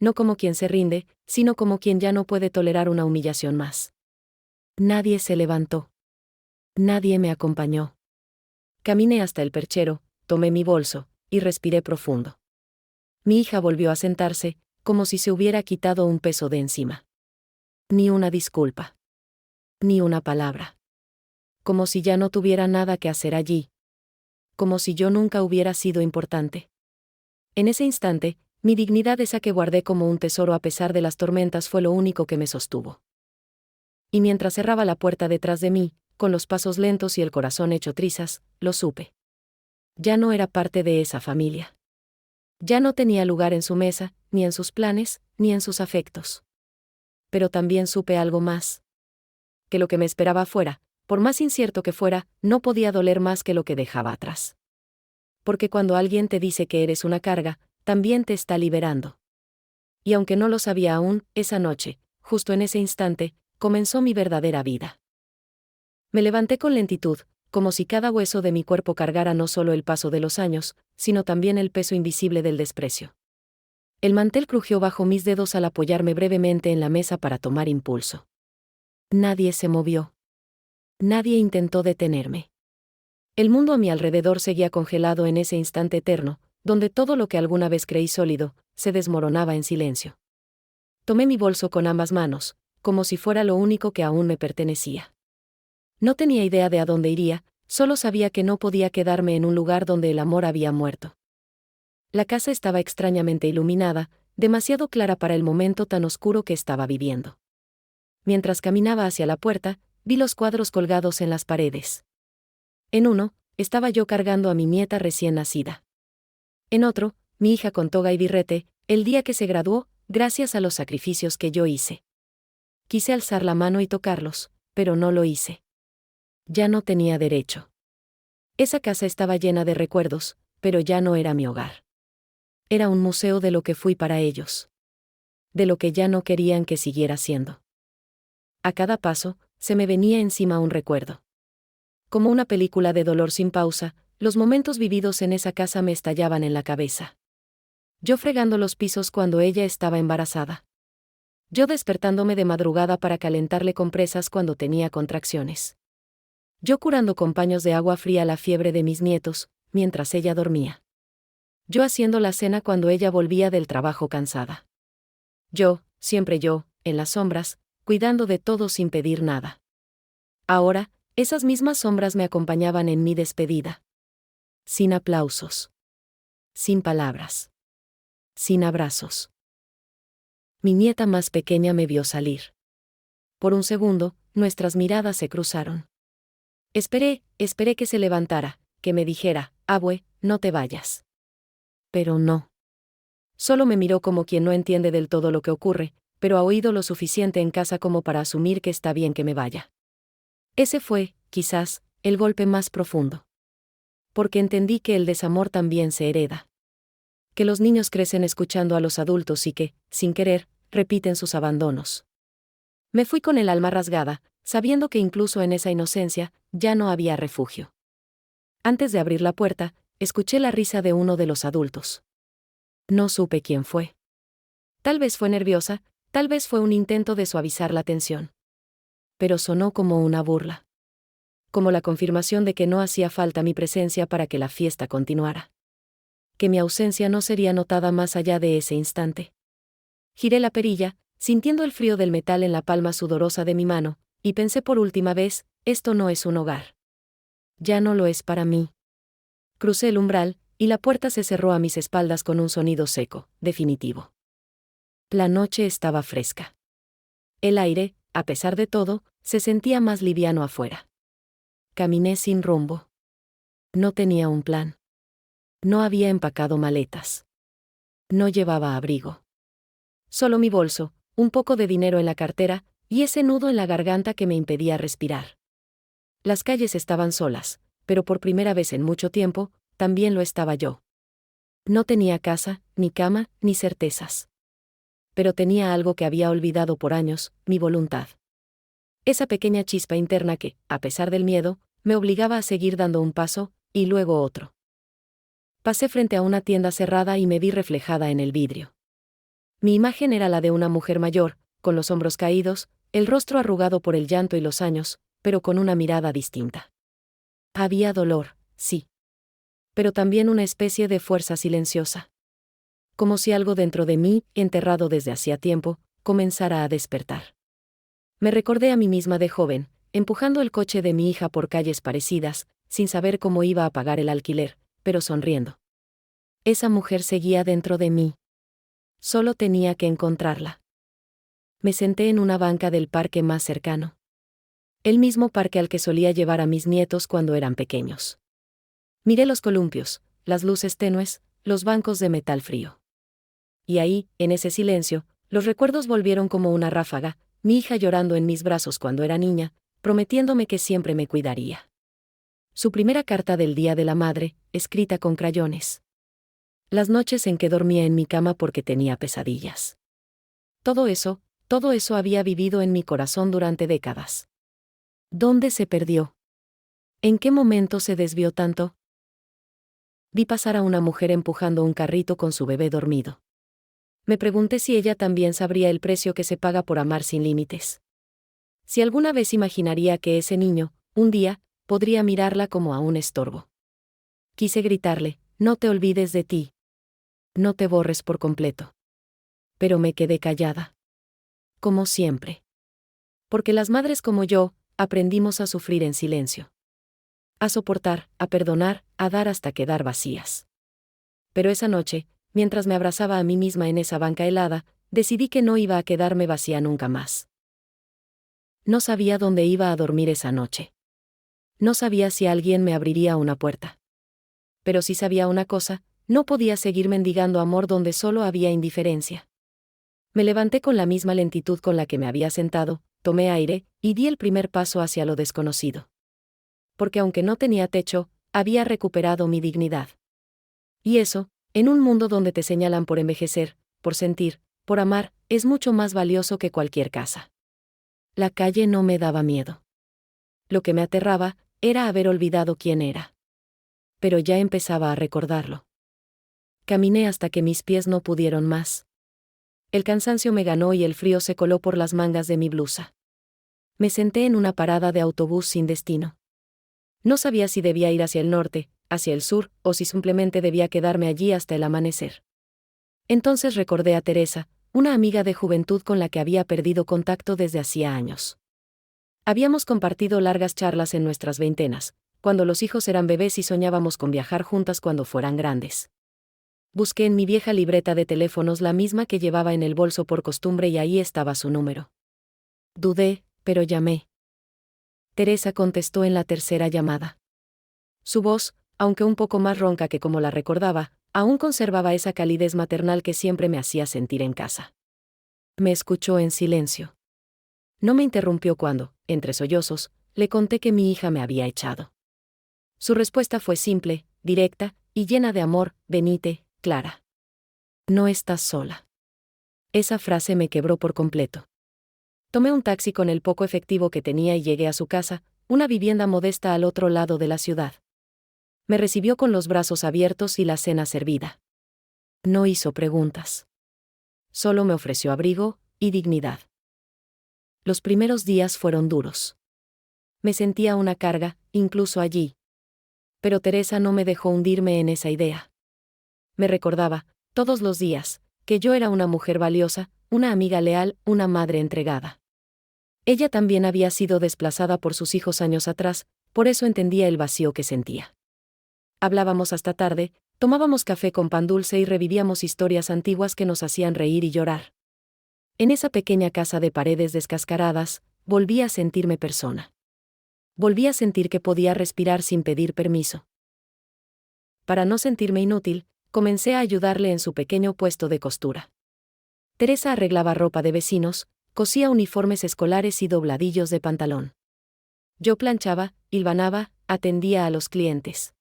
No como quien se rinde, sino como quien ya no puede tolerar una humillación más. Nadie se levantó. Nadie me acompañó. Caminé hasta el perchero, tomé mi bolso, y respiré profundo. Mi hija volvió a sentarse, como si se hubiera quitado un peso de encima. Ni una disculpa. Ni una palabra. Como si ya no tuviera nada que hacer allí. Como si yo nunca hubiera sido importante. En ese instante, mi dignidad, esa que guardé como un tesoro a pesar de las tormentas, fue lo único que me sostuvo. Y mientras cerraba la puerta detrás de mí, con los pasos lentos y el corazón hecho trizas, lo supe. Ya no era parte de esa familia. Ya no tenía lugar en su mesa, ni en sus planes, ni en sus afectos. Pero también supe algo más. Que lo que me esperaba afuera, por más incierto que fuera, no podía doler más que lo que dejaba atrás. Porque cuando alguien te dice que eres una carga, también te está liberando. Y aunque no lo sabía aún, esa noche, justo en ese instante, comenzó mi verdadera vida. Me levanté con lentitud, como si cada hueso de mi cuerpo cargara no solo el paso de los años, sino también el peso invisible del desprecio. El mantel crujió bajo mis dedos al apoyarme brevemente en la mesa para tomar impulso. Nadie se movió. Nadie intentó detenerme. El mundo a mi alrededor seguía congelado en ese instante eterno, donde todo lo que alguna vez creí sólido, se desmoronaba en silencio. Tomé mi bolso con ambas manos, como si fuera lo único que aún me pertenecía. No tenía idea de a dónde iría, solo sabía que no podía quedarme en un lugar donde el amor había muerto. La casa estaba extrañamente iluminada, demasiado clara para el momento tan oscuro que estaba viviendo. Mientras caminaba hacia la puerta, vi los cuadros colgados en las paredes. En uno, estaba yo cargando a mi nieta recién nacida. En otro, mi hija con toga y birrete, el día que se graduó, gracias a los sacrificios que yo hice. Quise alzar la mano y tocarlos, pero no lo hice. Ya no tenía derecho. Esa casa estaba llena de recuerdos, pero ya no era mi hogar. Era un museo de lo que fui para ellos. De lo que ya no querían que siguiera siendo. A cada paso, se me venía encima un recuerdo. Como una película de dolor sin pausa, los momentos vividos en esa casa me estallaban en la cabeza. Yo fregando los pisos cuando ella estaba embarazada. Yo despertándome de madrugada para calentarle compresas cuando tenía contracciones. Yo curando con paños de agua fría la fiebre de mis nietos, mientras ella dormía. Yo haciendo la cena cuando ella volvía del trabajo cansada. Yo, siempre yo, en las sombras, cuidando de todo sin pedir nada. Ahora, esas mismas sombras me acompañaban en mi despedida. Sin aplausos. Sin palabras. Sin abrazos. Mi nieta más pequeña me vio salir. Por un segundo, nuestras miradas se cruzaron. Esperé que se levantara, que me dijera: «Abue, no te vayas». Pero no. Solo me miró como quien no entiende del todo lo que ocurre, pero ha oído lo suficiente en casa como para asumir que está bien que me vaya. Ese fue, quizás, el golpe más profundo. Porque entendí que el desamor también se hereda. Que los niños crecen escuchando a los adultos y que, sin querer, repiten sus abandonos. Me fui con el alma rasgada, sabiendo que incluso en esa inocencia, ya no había refugio. Antes de abrir la puerta, escuché la risa de uno de los adultos. No supe quién fue. Tal vez fue nerviosa, tal vez fue un intento de suavizar la tensión. Pero sonó como una burla. Como la confirmación de que no hacía falta mi presencia para que la fiesta continuara. Que mi ausencia no sería notada más allá de ese instante. Giré la perilla, sintiendo el frío del metal en la palma sudorosa de mi mano, y pensé por última vez: esto no es un hogar. Ya no lo es para mí. Crucé el umbral, y la puerta se cerró a mis espaldas con un sonido seco, definitivo. La noche estaba fresca. El aire, a pesar de todo, se sentía más liviano afuera. Caminé sin rumbo. No tenía un plan. No había empacado maletas. No llevaba abrigo. Solo mi bolso, un poco de dinero en la cartera, y ese nudo en la garganta que me impedía respirar. Las calles estaban solas, pero por primera vez en mucho tiempo, también lo estaba yo. No tenía casa, ni cama, ni certezas. Pero tenía algo que había olvidado por años, mi voluntad. Esa pequeña chispa interna que, a pesar del miedo, me obligaba a seguir dando un paso, y luego otro. Pasé frente a una tienda cerrada y me vi reflejada en el vidrio. Mi imagen era la de una mujer mayor, con los hombros caídos, el rostro arrugado por el llanto y los años, pero con una mirada distinta. Había dolor, sí. Pero también una especie de fuerza silenciosa. Como si algo dentro de mí, enterrado desde hacía tiempo, comenzara a despertar. Me recordé a mí misma de joven, empujando el coche de mi hija por calles parecidas, sin saber cómo iba a pagar el alquiler, pero sonriendo. Esa mujer seguía dentro de mí. Solo tenía que encontrarla. Me senté en una banca del parque más cercano. El mismo parque al que solía llevar a mis nietos cuando eran pequeños. Miré los columpios, las luces tenues, los bancos de metal frío. Y ahí, en ese silencio, los recuerdos volvieron como una ráfaga, mi hija llorando en mis brazos cuando era niña, prometiéndome que siempre me cuidaría. Su primera carta del Día de la Madre, escrita con crayones. Las noches en que dormía en mi cama porque tenía pesadillas. Todo eso había vivido en mi corazón durante décadas. ¿Dónde se perdió? ¿En qué momento se desvió tanto? Vi pasar a una mujer empujando un carrito con su bebé dormido. Me pregunté si ella también sabría el precio que se paga por amar sin límites. Si alguna vez imaginaría que ese niño, un día, podría mirarla como a un estorbo. Quise gritarle, no te olvides de ti. No te borres por completo. Pero me quedé callada. Como siempre. Porque las madres como yo, aprendimos a sufrir en silencio. A soportar, a perdonar, a dar hasta quedar vacías. Pero esa noche, mientras me abrazaba a mí misma en esa banca helada, decidí que no iba a quedarme vacía nunca más. No sabía dónde iba a dormir esa noche. No sabía si alguien me abriría una puerta. Pero sí sabía una cosa, no podía seguir mendigando amor donde solo había indiferencia. Me levanté con la misma lentitud con la que me había sentado, tomé aire, y di el primer paso hacia lo desconocido. Porque aunque no tenía techo, había recuperado mi dignidad. Y eso, en un mundo donde te señalan por envejecer, por sentir, por amar, es mucho más valioso que cualquier casa. La calle no me daba miedo. Lo que me aterraba, era haber olvidado quién era. Pero ya empezaba a recordarlo. Caminé hasta que mis pies no pudieron más. El cansancio me ganó y el frío se coló por las mangas de mi blusa. Me senté en una parada de autobús sin destino. No sabía si debía ir hacia el norte, hacia el sur, o si simplemente debía quedarme allí hasta el amanecer. Entonces recordé a Teresa, una amiga de juventud con la que había perdido contacto desde hacía años. Habíamos compartido largas charlas en nuestras veintenas, cuando los hijos eran bebés y soñábamos con viajar juntas cuando fueran grandes. Busqué en mi vieja libreta de teléfonos la misma que llevaba en el bolso por costumbre y ahí estaba su número. Dudé, pero llamé. Teresa contestó en la tercera llamada. Su voz, aunque un poco más ronca que como la recordaba, aún conservaba esa calidez maternal que siempre me hacía sentir en casa. Me escuchó en silencio. No me interrumpió cuando, entre sollozos, le conté que mi hija me había echado. Su respuesta fue simple, directa, y llena de amor: venite, Clara. No estás sola. Esa frase me quebró por completo. Tomé un taxi con el poco efectivo que tenía y llegué a su casa, una vivienda modesta al otro lado de la ciudad. Me recibió con los brazos abiertos y la cena servida. No hizo preguntas. Solo me ofreció abrigo y dignidad. Los primeros días fueron duros. Me sentía una carga, incluso allí. Pero Teresa no me dejó hundirme en esa idea. Me recordaba, todos los días, que yo era una mujer valiosa, una amiga leal, una madre entregada. Ella también había sido desplazada por sus hijos años atrás, por eso entendía el vacío que sentía. Hablábamos hasta tarde, tomábamos café con pan dulce y revivíamos historias antiguas que nos hacían reír y llorar. En esa pequeña casa de paredes descascaradas, volví a sentirme persona. Volví a sentir que podía respirar sin pedir permiso. Para no sentirme inútil, comencé a ayudarle en su pequeño puesto de costura. Teresa arreglaba ropa de vecinos, cosía uniformes escolares y dobladillos de pantalón. Yo planchaba, hilvanaba, atendía a los clientes.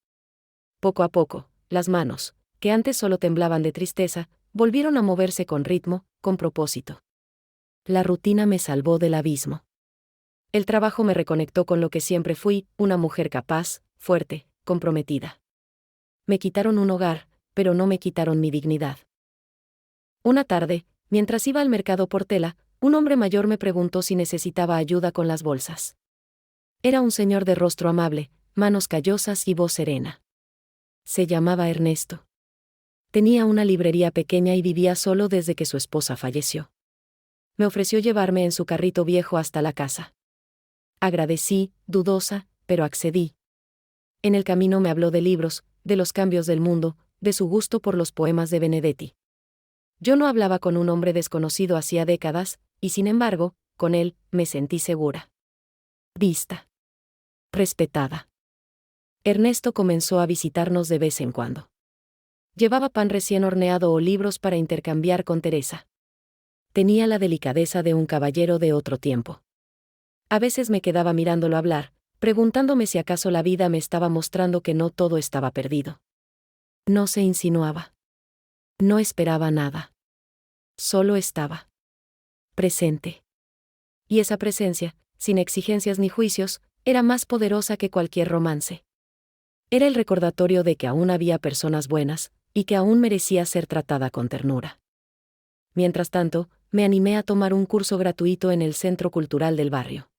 Poco a poco, las manos, que antes solo temblaban de tristeza, volvieron a moverse con ritmo, con propósito. La rutina me salvó del abismo. El trabajo me reconectó con lo que siempre fui, una mujer capaz, fuerte, comprometida. Me quitaron un hogar, pero no me quitaron mi dignidad. Una tarde, mientras iba al mercado Portela, un hombre mayor me preguntó si necesitaba ayuda con las bolsas. Era un señor de rostro amable, manos callosas y voz serena. Se llamaba Ernesto. Tenía una librería pequeña y vivía solo desde que su esposa falleció. Me ofreció llevarme en su carrito viejo hasta la casa. Agradecí, dudosa, pero accedí. En el camino me habló de libros, de los cambios del mundo, de su gusto por los poemas de Benedetti. Yo no hablaba con un hombre desconocido hacía décadas, y sin embargo, con él, me sentí segura. Vista. Respetada. Ernesto comenzó a visitarnos de vez en cuando. Llevaba pan recién horneado o libros para intercambiar con Teresa. Tenía la delicadeza de un caballero de otro tiempo. A veces me quedaba mirándolo hablar, preguntándome si acaso la vida me estaba mostrando que no todo estaba perdido. No se insinuaba. No esperaba nada. Solo estaba. Presente. Y esa presencia, sin exigencias ni juicios, era más poderosa que cualquier romance. Era el recordatorio de que aún había personas buenas, y que aún merecía ser tratada con ternura. Mientras tanto, me animé a tomar un curso gratuito en el Centro Cultural del barrio.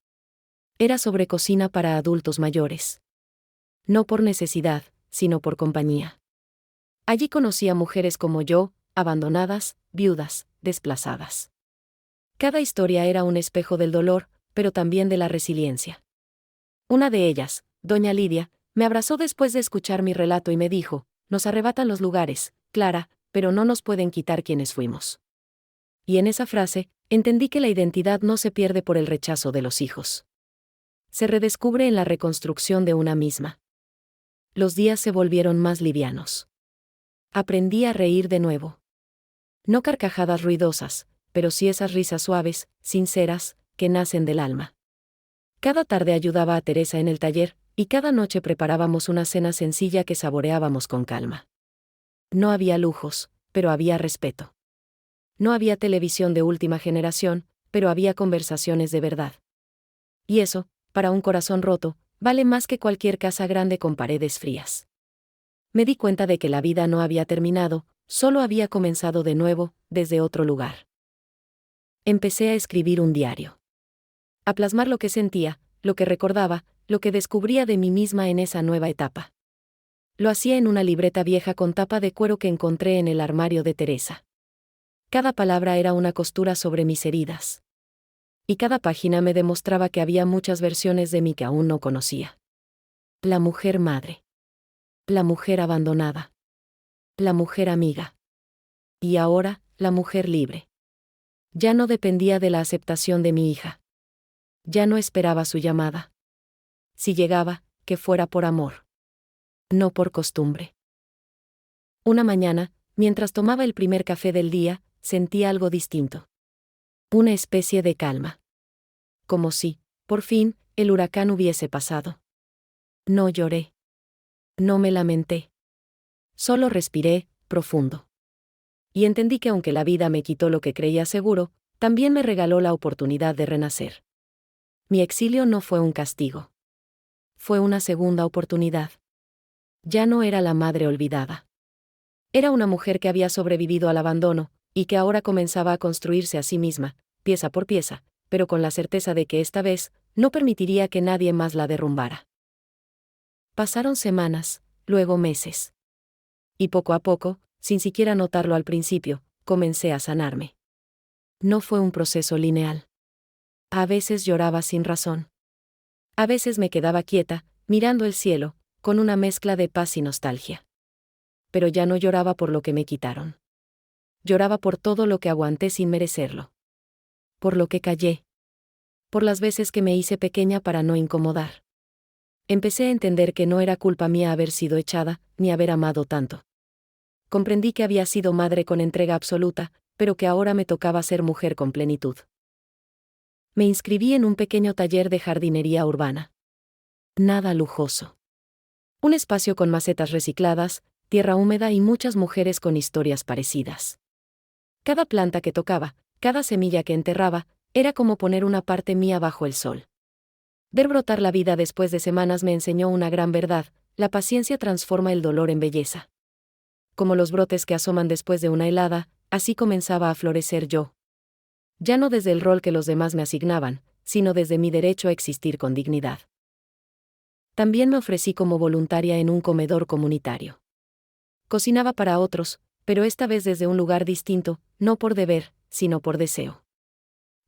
Era sobre cocina para adultos mayores. No por necesidad, sino por compañía. Allí conocí a mujeres como yo, abandonadas, viudas, desplazadas. Cada historia era un espejo del dolor, pero también de la resiliencia. Una de ellas, doña Lidia, me abrazó después de escuchar mi relato y me dijo: nos arrebatan los lugares, Clara, pero no nos pueden quitar quienes fuimos. Y en esa frase, entendí que la identidad no se pierde por el rechazo de los hijos. Se redescubre en la reconstrucción de una misma. Los días se volvieron más livianos. Aprendí a reír de nuevo. No carcajadas ruidosas, pero sí esas risas suaves, sinceras, que nacen del alma. Cada tarde ayudaba a Teresa en el taller, y cada noche preparábamos una cena sencilla que saboreábamos con calma. No había lujos, pero había respeto. No había televisión de última generación, pero había conversaciones de verdad. Y eso, para un corazón roto, vale más que cualquier casa grande con paredes frías. Me di cuenta de que la vida no había terminado, solo había comenzado de nuevo, desde otro lugar. Empecé a escribir un diario. A plasmar lo que sentía, lo que recordaba, lo que descubría de mí misma en esa nueva etapa. Lo hacía en una libreta vieja con tapa de cuero que encontré en el armario de Teresa. Cada palabra era una costura sobre mis heridas. Y cada página me demostraba que había muchas versiones de mí que aún no conocía. La mujer madre. La mujer abandonada. La mujer amiga. Y ahora, la mujer libre. Ya no dependía de la aceptación de mi hija. Ya no esperaba su llamada. Si llegaba, que fuera por amor. No por costumbre. Una mañana, mientras tomaba el primer café del día, sentí algo distinto. Una especie de calma. Como si, por fin, el huracán hubiese pasado. No lloré. No me lamenté. Solo respiré, profundo. Y entendí que aunque la vida me quitó lo que creía seguro, también me regaló la oportunidad de renacer. Mi exilio no fue un castigo. Fue una segunda oportunidad. Ya no era la madre olvidada. Era una mujer que había sobrevivido al abandono, y que ahora comenzaba a construirse a sí misma, pieza por pieza, pero con la certeza de que esta vez, no permitiría que nadie más la derrumbara. Pasaron semanas, luego meses. Y poco a poco, sin siquiera notarlo al principio, comencé a sanarme. No fue un proceso lineal. A veces lloraba sin razón. A veces me quedaba quieta, mirando el cielo, con una mezcla de paz y nostalgia. Pero ya no lloraba por lo que me quitaron. Lloraba por todo lo que aguanté sin merecerlo. Por lo que callé. Por las veces que me hice pequeña para no incomodar. Empecé a entender que no era culpa mía haber sido echada, ni haber amado tanto. comprendí que había sido madre con entrega absoluta, pero que ahora me tocaba ser mujer con plenitud. Me inscribí en un pequeño taller de jardinería urbana. Nada lujoso. Un espacio con macetas recicladas, tierra húmeda y muchas mujeres con historias parecidas. Cada planta que tocaba, cada semilla que enterraba, era como poner una parte mía bajo el sol. Ver brotar la vida después de semanas me enseñó una gran verdad: la paciencia transforma el dolor en belleza. Como los brotes que asoman después de una helada, así comenzaba a florecer yo. Ya no desde el rol que los demás me asignaban, sino desde mi derecho a existir con dignidad. También me ofrecí como voluntaria en un comedor comunitario. Cocinaba para otros, pero esta vez desde un lugar distinto, no por deber, sino por deseo.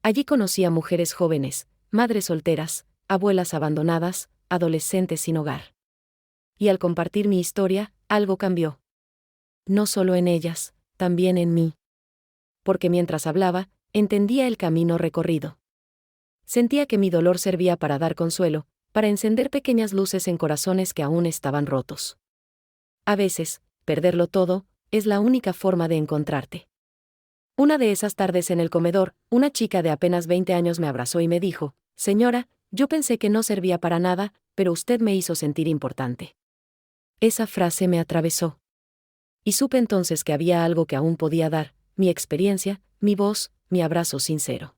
Allí conocí a mujeres jóvenes, madres solteras, abuelas abandonadas, adolescentes sin hogar. Y al compartir mi historia, algo cambió. No solo en ellas, también en mí. Porque mientras hablaba, entendía el camino recorrido. Sentía que mi dolor servía para dar consuelo, para encender pequeñas luces en corazones que aún estaban rotos. A veces, perderlo todo, es la única forma de encontrarte. Una de esas tardes en el comedor, una chica de apenas 20 años me abrazó y me dijo: «Señora, yo pensé que no servía para nada, pero usted me hizo sentir importante». Esa frase me atravesó. Y supe entonces que había algo que aún podía dar: mi experiencia, mi voz, mi abrazo sincero.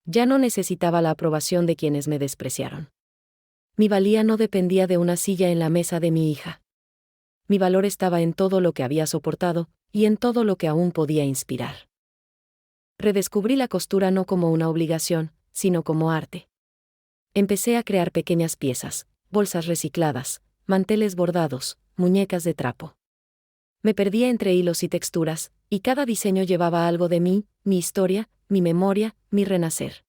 Ya no necesitaba la aprobación de quienes me despreciaron. Mi valía no dependía de una silla en la mesa de mi hija. Mi valor estaba en todo lo que había soportado, y en todo lo que aún podía inspirar. Redescubrí la costura no como una obligación, sino como arte. Empecé a crear pequeñas piezas, bolsas recicladas, manteles bordados, muñecas de trapo. Me perdía entre hilos y texturas, y cada diseño llevaba algo de mí, mi historia, mi memoria, mi renacer.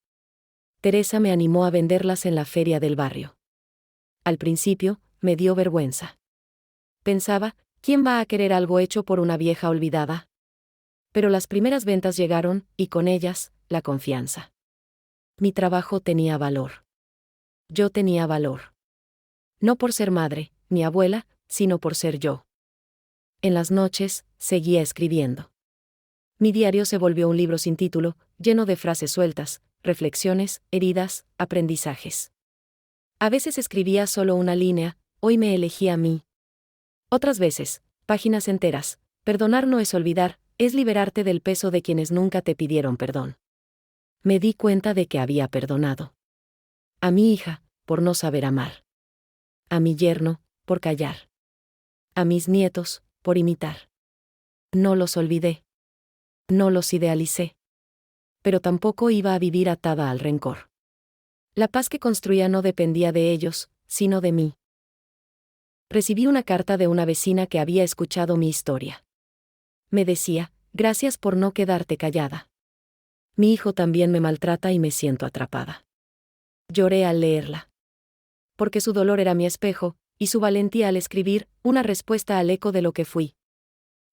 Teresa me animó a venderlas en la feria del barrio. Al principio, me dio vergüenza. Pensaba: ¿quién va a querer algo hecho por una vieja olvidada? Pero las primeras ventas llegaron, y con ellas, la confianza. Mi trabajo tenía valor. Yo tenía valor. No por ser madre, ni abuela, sino por ser yo. En las noches, seguía escribiendo. Mi diario se volvió un libro sin título, lleno de frases sueltas, reflexiones, heridas, aprendizajes. A veces escribía solo una línea: «Hoy me elegí a mí». Otras veces, páginas enteras: «Perdonar no es olvidar, es liberarte del peso de quienes nunca te pidieron perdón». Me di cuenta de que había perdonado. A mi hija, por no saber amar. A mi yerno, por callar. A mis nietos, por imitar. No los olvidé. No los idealicé. Pero tampoco iba a vivir atada al rencor. La paz que construía no dependía de ellos, sino de mí. Recibí una carta de una vecina que había escuchado mi historia. Me decía: «Gracias por no quedarte callada. Mi hijo también me maltrata y me siento atrapada». Lloré al leerla. Porque su dolor era mi espejo, y su valentía al escribir, una respuesta al eco de lo que fui.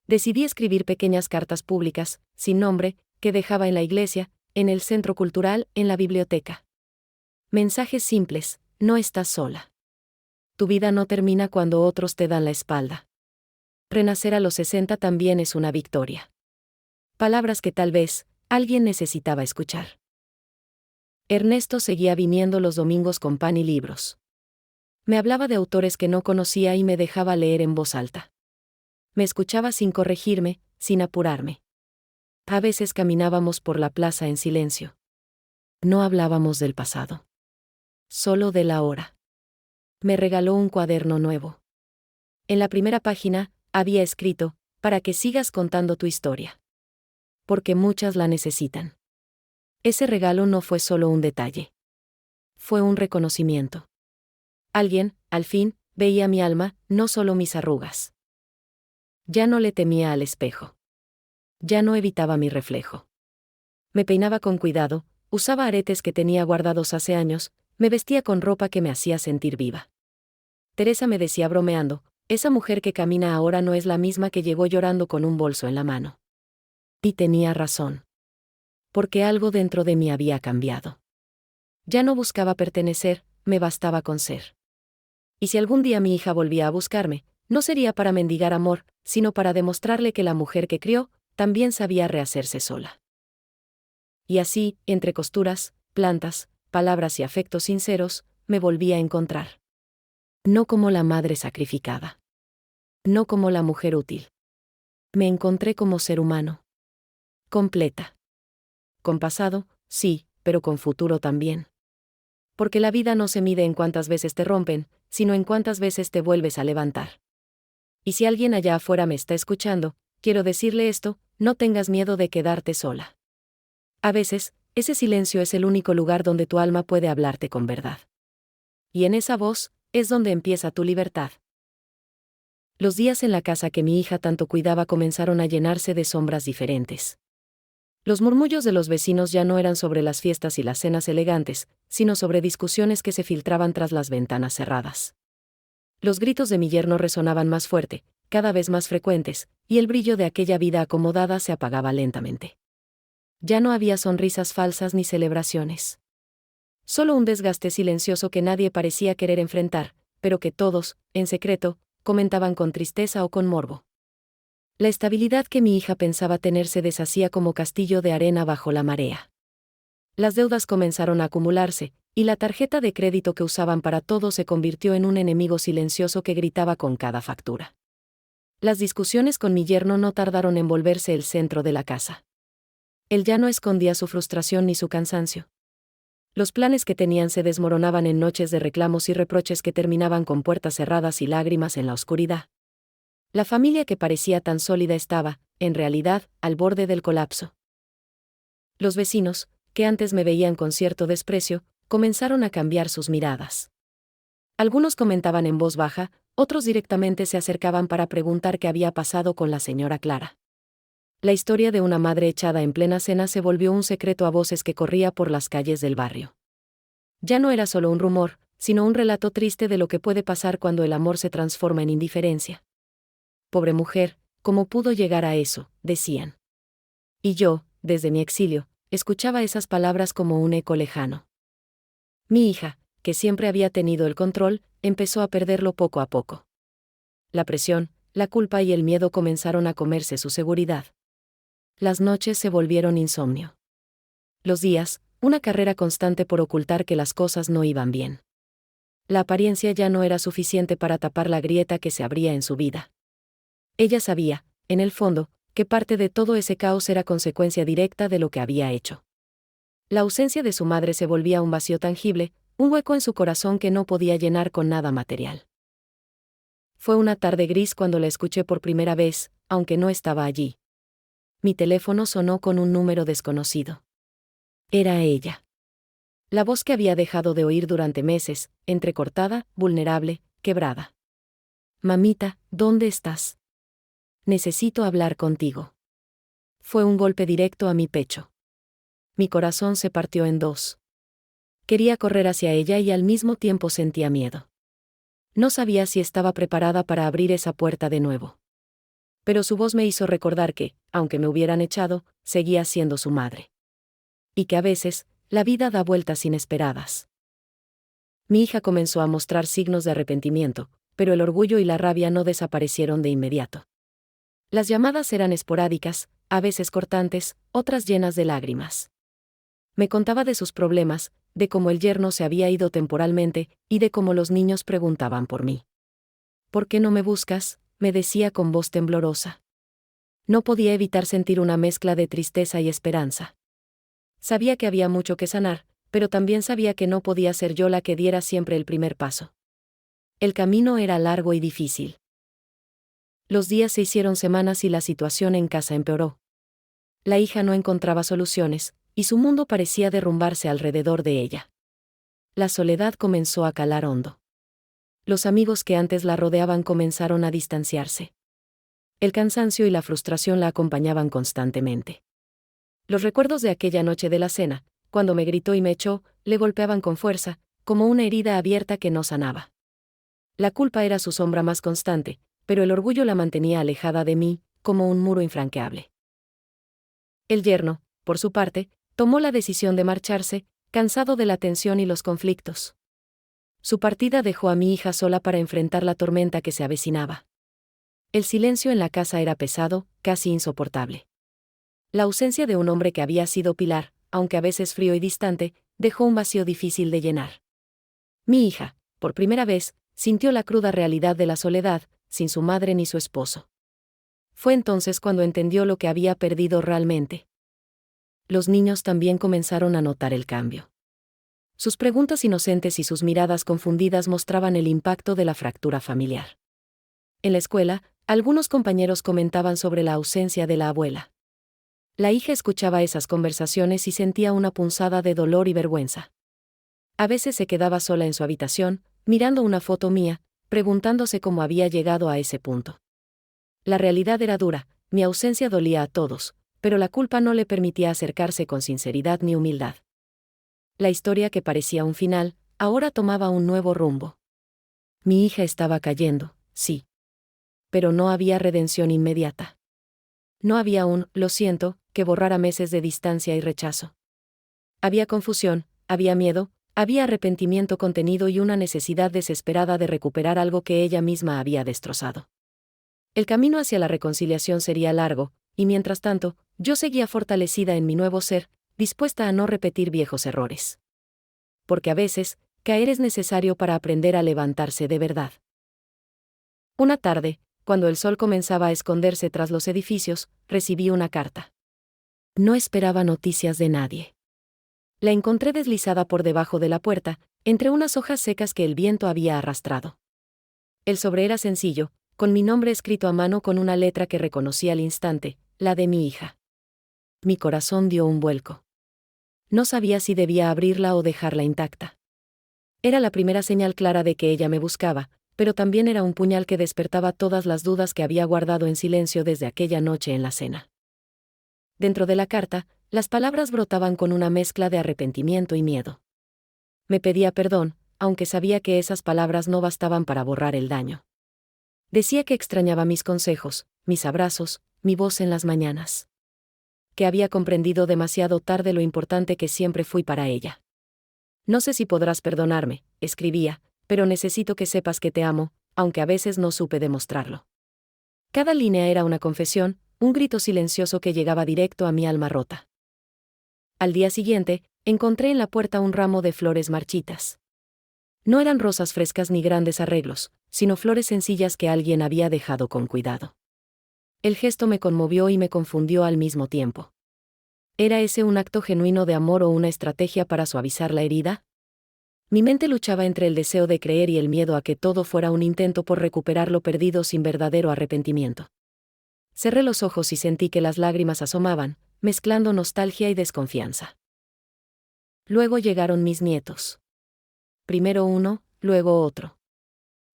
Decidí escribir pequeñas cartas públicas, sin nombre, que dejaba en la iglesia, en el centro cultural, en la biblioteca. Mensajes simples: no estás sola. Tu vida no termina cuando otros te dan la espalda. Renacer a los 60 también es una victoria. Palabras que tal vez alguien necesitaba escuchar. Ernesto seguía viniendo los domingos con pan y libros. Me hablaba de autores que no conocía y me dejaba leer en voz alta. Me escuchaba sin corregirme, sin apurarme. A veces caminábamos por la plaza en silencio. No hablábamos del pasado. Solo de la hora. Me regaló un cuaderno nuevo. En la primera página, había escrito: «Para que sigas contando tu historia. Porque muchas la necesitan». Ese regalo no fue solo un detalle. Fue un reconocimiento. Alguien, al fin, veía mi alma, no solo mis arrugas. Ya no le temía al espejo. Ya no evitaba mi reflejo. Me peinaba con cuidado, usaba aretes que tenía guardados hace años, me vestía con ropa que me hacía sentir viva. Teresa me decía bromeando: «Esa mujer que camina ahora no es la misma que llegó llorando con un bolso en la mano». Y tenía razón. Porque algo dentro de mí había cambiado. Ya no buscaba pertenecer, me bastaba con ser. Y si algún día mi hija volvía a buscarme, no sería para mendigar amor, sino para demostrarle que la mujer que crió también sabía rehacerse sola. Y así, entre costuras, plantas, palabras y afectos sinceros, me volví a encontrar. No como la madre sacrificada. No como la mujer útil. Me encontré como ser humano. Completa. Con pasado, sí, pero con futuro también. Porque la vida no se mide en cuántas veces te rompen, sino en cuántas veces te vuelves a levantar. Y si alguien allá afuera me está escuchando, quiero decirle esto: no tengas miedo de quedarte sola. A veces, ese silencio es el único lugar donde tu alma puede hablarte con verdad. Y en esa voz, es donde empieza tu libertad. Los días en la casa que mi hija tanto cuidaba comenzaron a llenarse de sombras diferentes. Los murmullos de los vecinos ya no eran sobre las fiestas y las cenas elegantes, sino sobre discusiones que se filtraban tras las ventanas cerradas. Los gritos de mi yerno resonaban más fuerte, cada vez más frecuentes, y el brillo de aquella vida acomodada se apagaba lentamente. Ya no había sonrisas falsas ni celebraciones. Solo un desgaste silencioso que nadie parecía querer enfrentar, pero que todos, en secreto, comentaban con tristeza o con morbo. La estabilidad que mi hija pensaba tener se deshacía como castillo de arena bajo la marea. Las deudas comenzaron a acumularse, y la tarjeta de crédito que usaban para todo se convirtió en un enemigo silencioso que gritaba con cada factura. Las discusiones con mi yerno no tardaron en volverse el centro de la casa. Él ya no escondía su frustración ni su cansancio. Los planes que tenían se desmoronaban en noches de reclamos y reproches que terminaban con puertas cerradas y lágrimas en la oscuridad. La familia que parecía tan sólida estaba, en realidad, al borde del colapso. Los vecinos, que antes me veían con cierto desprecio, comenzaron a cambiar sus miradas. Algunos comentaban en voz baja, otros directamente se acercaban para preguntar qué había pasado con la señora Clara. La historia de una madre echada en plena cena se volvió un secreto a voces que corría por las calles del barrio. Ya no era solo un rumor, sino un relato triste de lo que puede pasar cuando el amor se transforma en indiferencia. Pobre mujer, ¿cómo pudo llegar a eso?, decían. Y yo, desde mi exilio, escuchaba esas palabras como un eco lejano. Mi hija, que siempre había tenido el control, empezó a perderlo poco a poco. La presión, la culpa y el miedo comenzaron a comerse su seguridad. Las noches se volvieron insomnio. Los días, una carrera constante por ocultar que las cosas no iban bien. La apariencia ya no era suficiente para tapar la grieta que se abría en su vida. Ella sabía, en el fondo, que parte de todo ese caos era consecuencia directa de lo que había hecho. La ausencia de su madre se volvía un vacío tangible, un hueco en su corazón que no podía llenar con nada material. Fue una tarde gris cuando la escuché por primera vez, aunque no estaba allí. Mi teléfono sonó con un número desconocido. Era ella. La voz que había dejado de oír durante meses, entrecortada, vulnerable, quebrada. Mamita, ¿dónde estás? Necesito hablar contigo. Fue un golpe directo a mi pecho. Mi corazón se partió en dos. Quería correr hacia ella y al mismo tiempo sentía miedo. No sabía si estaba preparada para abrir esa puerta de nuevo. Pero su voz me hizo recordar que, aunque me hubieran echado, seguía siendo su madre. Y que a veces, la vida da vueltas inesperadas. Mi hija comenzó a mostrar signos de arrepentimiento, pero el orgullo y la rabia no desaparecieron de inmediato. Las llamadas eran esporádicas, a veces cortantes, otras llenas de lágrimas. Me contaba de sus problemas, de cómo el yerno se había ido temporalmente, y de cómo los niños preguntaban por mí. ¿Por qué no me buscas?, me decía con voz temblorosa. No podía evitar sentir una mezcla de tristeza y esperanza. Sabía que había mucho que sanar, pero también sabía que no podía ser yo la que diera siempre el primer paso. El camino era largo y difícil. Los días se hicieron semanas y la situación en casa empeoró. La hija no encontraba soluciones, y su mundo parecía derrumbarse alrededor de ella. La soledad comenzó a calar hondo. Los amigos que antes la rodeaban comenzaron a distanciarse. El cansancio y la frustración la acompañaban constantemente. Los recuerdos de aquella noche de la cena, cuando me gritó y me echó, le golpeaban con fuerza, como una herida abierta que no sanaba. La culpa era su sombra más constante, pero el orgullo la mantenía alejada de mí, como un muro infranqueable. El yerno, por su parte, tomó la decisión de marcharse, cansado de la tensión y los conflictos. Su partida dejó a mi hija sola para enfrentar la tormenta que se avecinaba. El silencio en la casa era pesado, casi insoportable. La ausencia de un hombre que había sido pilar, aunque a veces frío y distante, dejó un vacío difícil de llenar. Mi hija, por primera vez, sintió la cruda realidad de la soledad, sin su madre ni su esposo. Fue entonces cuando entendió lo que había perdido realmente. Los niños también comenzaron a notar el cambio. Sus preguntas inocentes y sus miradas confundidas mostraban el impacto de la fractura familiar. En la escuela, algunos compañeros comentaban sobre la ausencia de la abuela. La hija escuchaba esas conversaciones y sentía una punzada de dolor y vergüenza. A veces se quedaba sola en su habitación, mirando una foto mía, preguntándose cómo había llegado a ese punto. La realidad era dura, mi ausencia dolía a todos, pero la culpa no le permitía acercarse con sinceridad ni humildad. La historia que parecía un final, ahora tomaba un nuevo rumbo. Mi hija estaba cayendo, sí. Pero no había redención inmediata. No había un «lo siento» que borrara meses de distancia y rechazo. Había confusión, había miedo, había arrepentimiento contenido y una necesidad desesperada de recuperar algo que ella misma había destrozado. El camino hacia la reconciliación sería largo, y mientras tanto, yo seguía fortalecida en mi nuevo ser, dispuesta a no repetir viejos errores. Porque a veces, caer es necesario para aprender a levantarse de verdad. Una tarde, cuando el sol comenzaba a esconderse tras los edificios, recibí una carta. No esperaba noticias de nadie. La encontré deslizada por debajo de la puerta, entre unas hojas secas que el viento había arrastrado. El sobre era sencillo, con mi nombre escrito a mano con una letra que reconocí al instante, la de mi hija. Mi corazón dio un vuelco. No sabía si debía abrirla o dejarla intacta. Era la primera señal clara de que ella me buscaba, pero también era un puñal que despertaba todas las dudas que había guardado en silencio desde aquella noche en la cena. Dentro de la carta, las palabras brotaban con una mezcla de arrepentimiento y miedo. Me pedía perdón, aunque sabía que esas palabras no bastaban para borrar el daño. Decía que extrañaba mis consejos, mis abrazos, mi voz en las mañanas. Que había comprendido demasiado tarde lo importante que siempre fui para ella. No sé si podrás perdonarme, escribía, pero necesito que sepas que te amo, aunque a veces no supe demostrarlo. Cada línea era una confesión, un grito silencioso que llegaba directo a mi alma rota. Al día siguiente, encontré en la puerta un ramo de flores marchitas. No eran rosas frescas ni grandes arreglos, sino flores sencillas que alguien había dejado con cuidado. El gesto me conmovió y me confundió al mismo tiempo. ¿Era ese un acto genuino de amor o una estrategia para suavizar la herida? Mi mente luchaba entre el deseo de creer y el miedo a que todo fuera un intento por recuperar lo perdido sin verdadero arrepentimiento. Cerré los ojos y sentí que las lágrimas asomaban, mezclando nostalgia y desconfianza. Luego llegaron mis nietos. Primero uno, luego otro.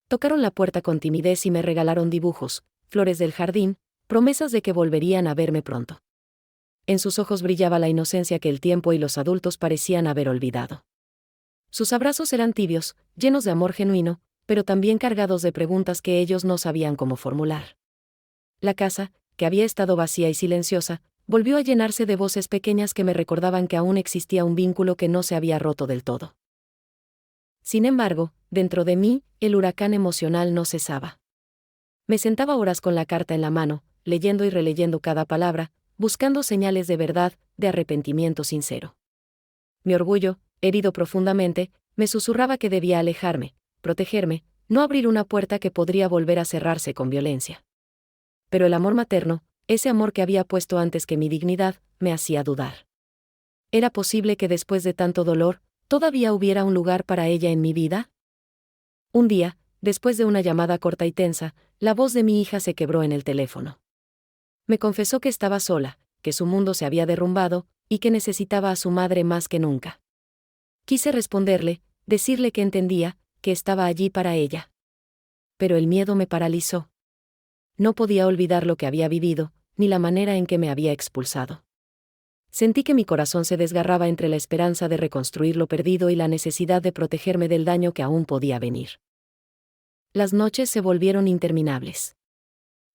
Tocaron la puerta con timidez y me regalaron dibujos, flores del jardín, promesas de que volverían a verme pronto. En sus ojos brillaba la inocencia que el tiempo y los adultos parecían haber olvidado. Sus abrazos eran tibios, llenos de amor genuino, pero también cargados de preguntas que ellos no sabían cómo formular. La casa, que había estado vacía y silenciosa, volvió a llenarse de voces pequeñas que me recordaban que aún existía un vínculo que no se había roto del todo. Sin embargo, dentro de mí, el huracán emocional no cesaba. Me sentaba horas con la carta en la mano, leyendo y releyendo cada palabra, buscando señales de verdad, de arrepentimiento sincero. Mi orgullo, herido profundamente, me susurraba que debía alejarme, protegerme, no abrir una puerta que podría volver a cerrarse con violencia. Pero el amor materno, ese amor que había puesto antes que mi dignidad, me hacía dudar. ¿Era posible que después de tanto dolor, todavía hubiera un lugar para ella en mi vida? Un día, después de una llamada corta y tensa, la voz de mi hija se quebró en el teléfono. Me confesó que estaba sola, que su mundo se había derrumbado, y que necesitaba a su madre más que nunca. Quise responderle, decirle que entendía, que estaba allí para ella. Pero el miedo me paralizó. No podía olvidar lo que había vivido, ni la manera en que me había expulsado. Sentí que mi corazón se desgarraba entre la esperanza de reconstruir lo perdido y la necesidad de protegerme del daño que aún podía venir. Las noches se volvieron interminables.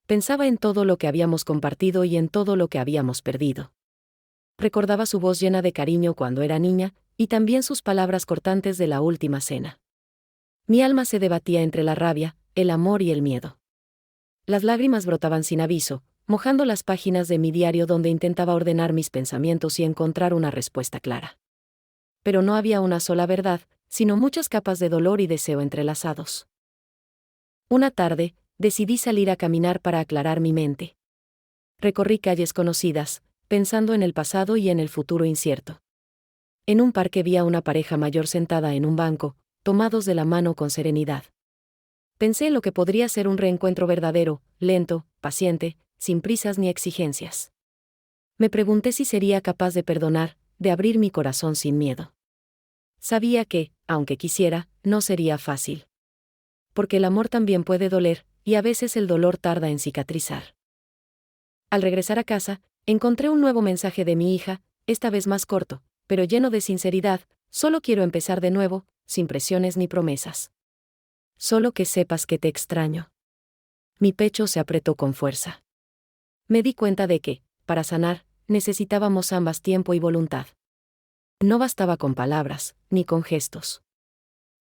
Pensaba en todo lo que habíamos compartido y en todo lo que habíamos perdido. Recordaba su voz llena de cariño cuando era niña, y también sus palabras cortantes de la última cena. Mi alma se debatía entre la rabia, el amor y el miedo. Las lágrimas brotaban sin aviso, mojando las páginas de mi diario donde intentaba ordenar mis pensamientos y encontrar una respuesta clara. Pero no había una sola verdad, sino muchas capas de dolor y deseo entrelazados. Una tarde, decidí salir a caminar para aclarar mi mente. Recorrí calles conocidas, pensando en el pasado y en el futuro incierto. En un parque vi a una pareja mayor sentada en un banco, tomados de la mano con serenidad. Pensé en lo que podría ser un reencuentro verdadero, lento, paciente, sin prisas ni exigencias. Me pregunté si sería capaz de perdonar, de abrir mi corazón sin miedo. Sabía que, aunque quisiera, no sería fácil. Porque el amor también puede doler, y a veces el dolor tarda en cicatrizar. Al regresar a casa, encontré un nuevo mensaje de mi hija, esta vez más corto, pero lleno de sinceridad: solo quiero empezar de nuevo, sin presiones ni promesas. Solo que sepas que te extraño. Mi pecho se apretó con fuerza. Me di cuenta de que, para sanar, necesitábamos ambas tiempo y voluntad. No bastaba con palabras, ni con gestos.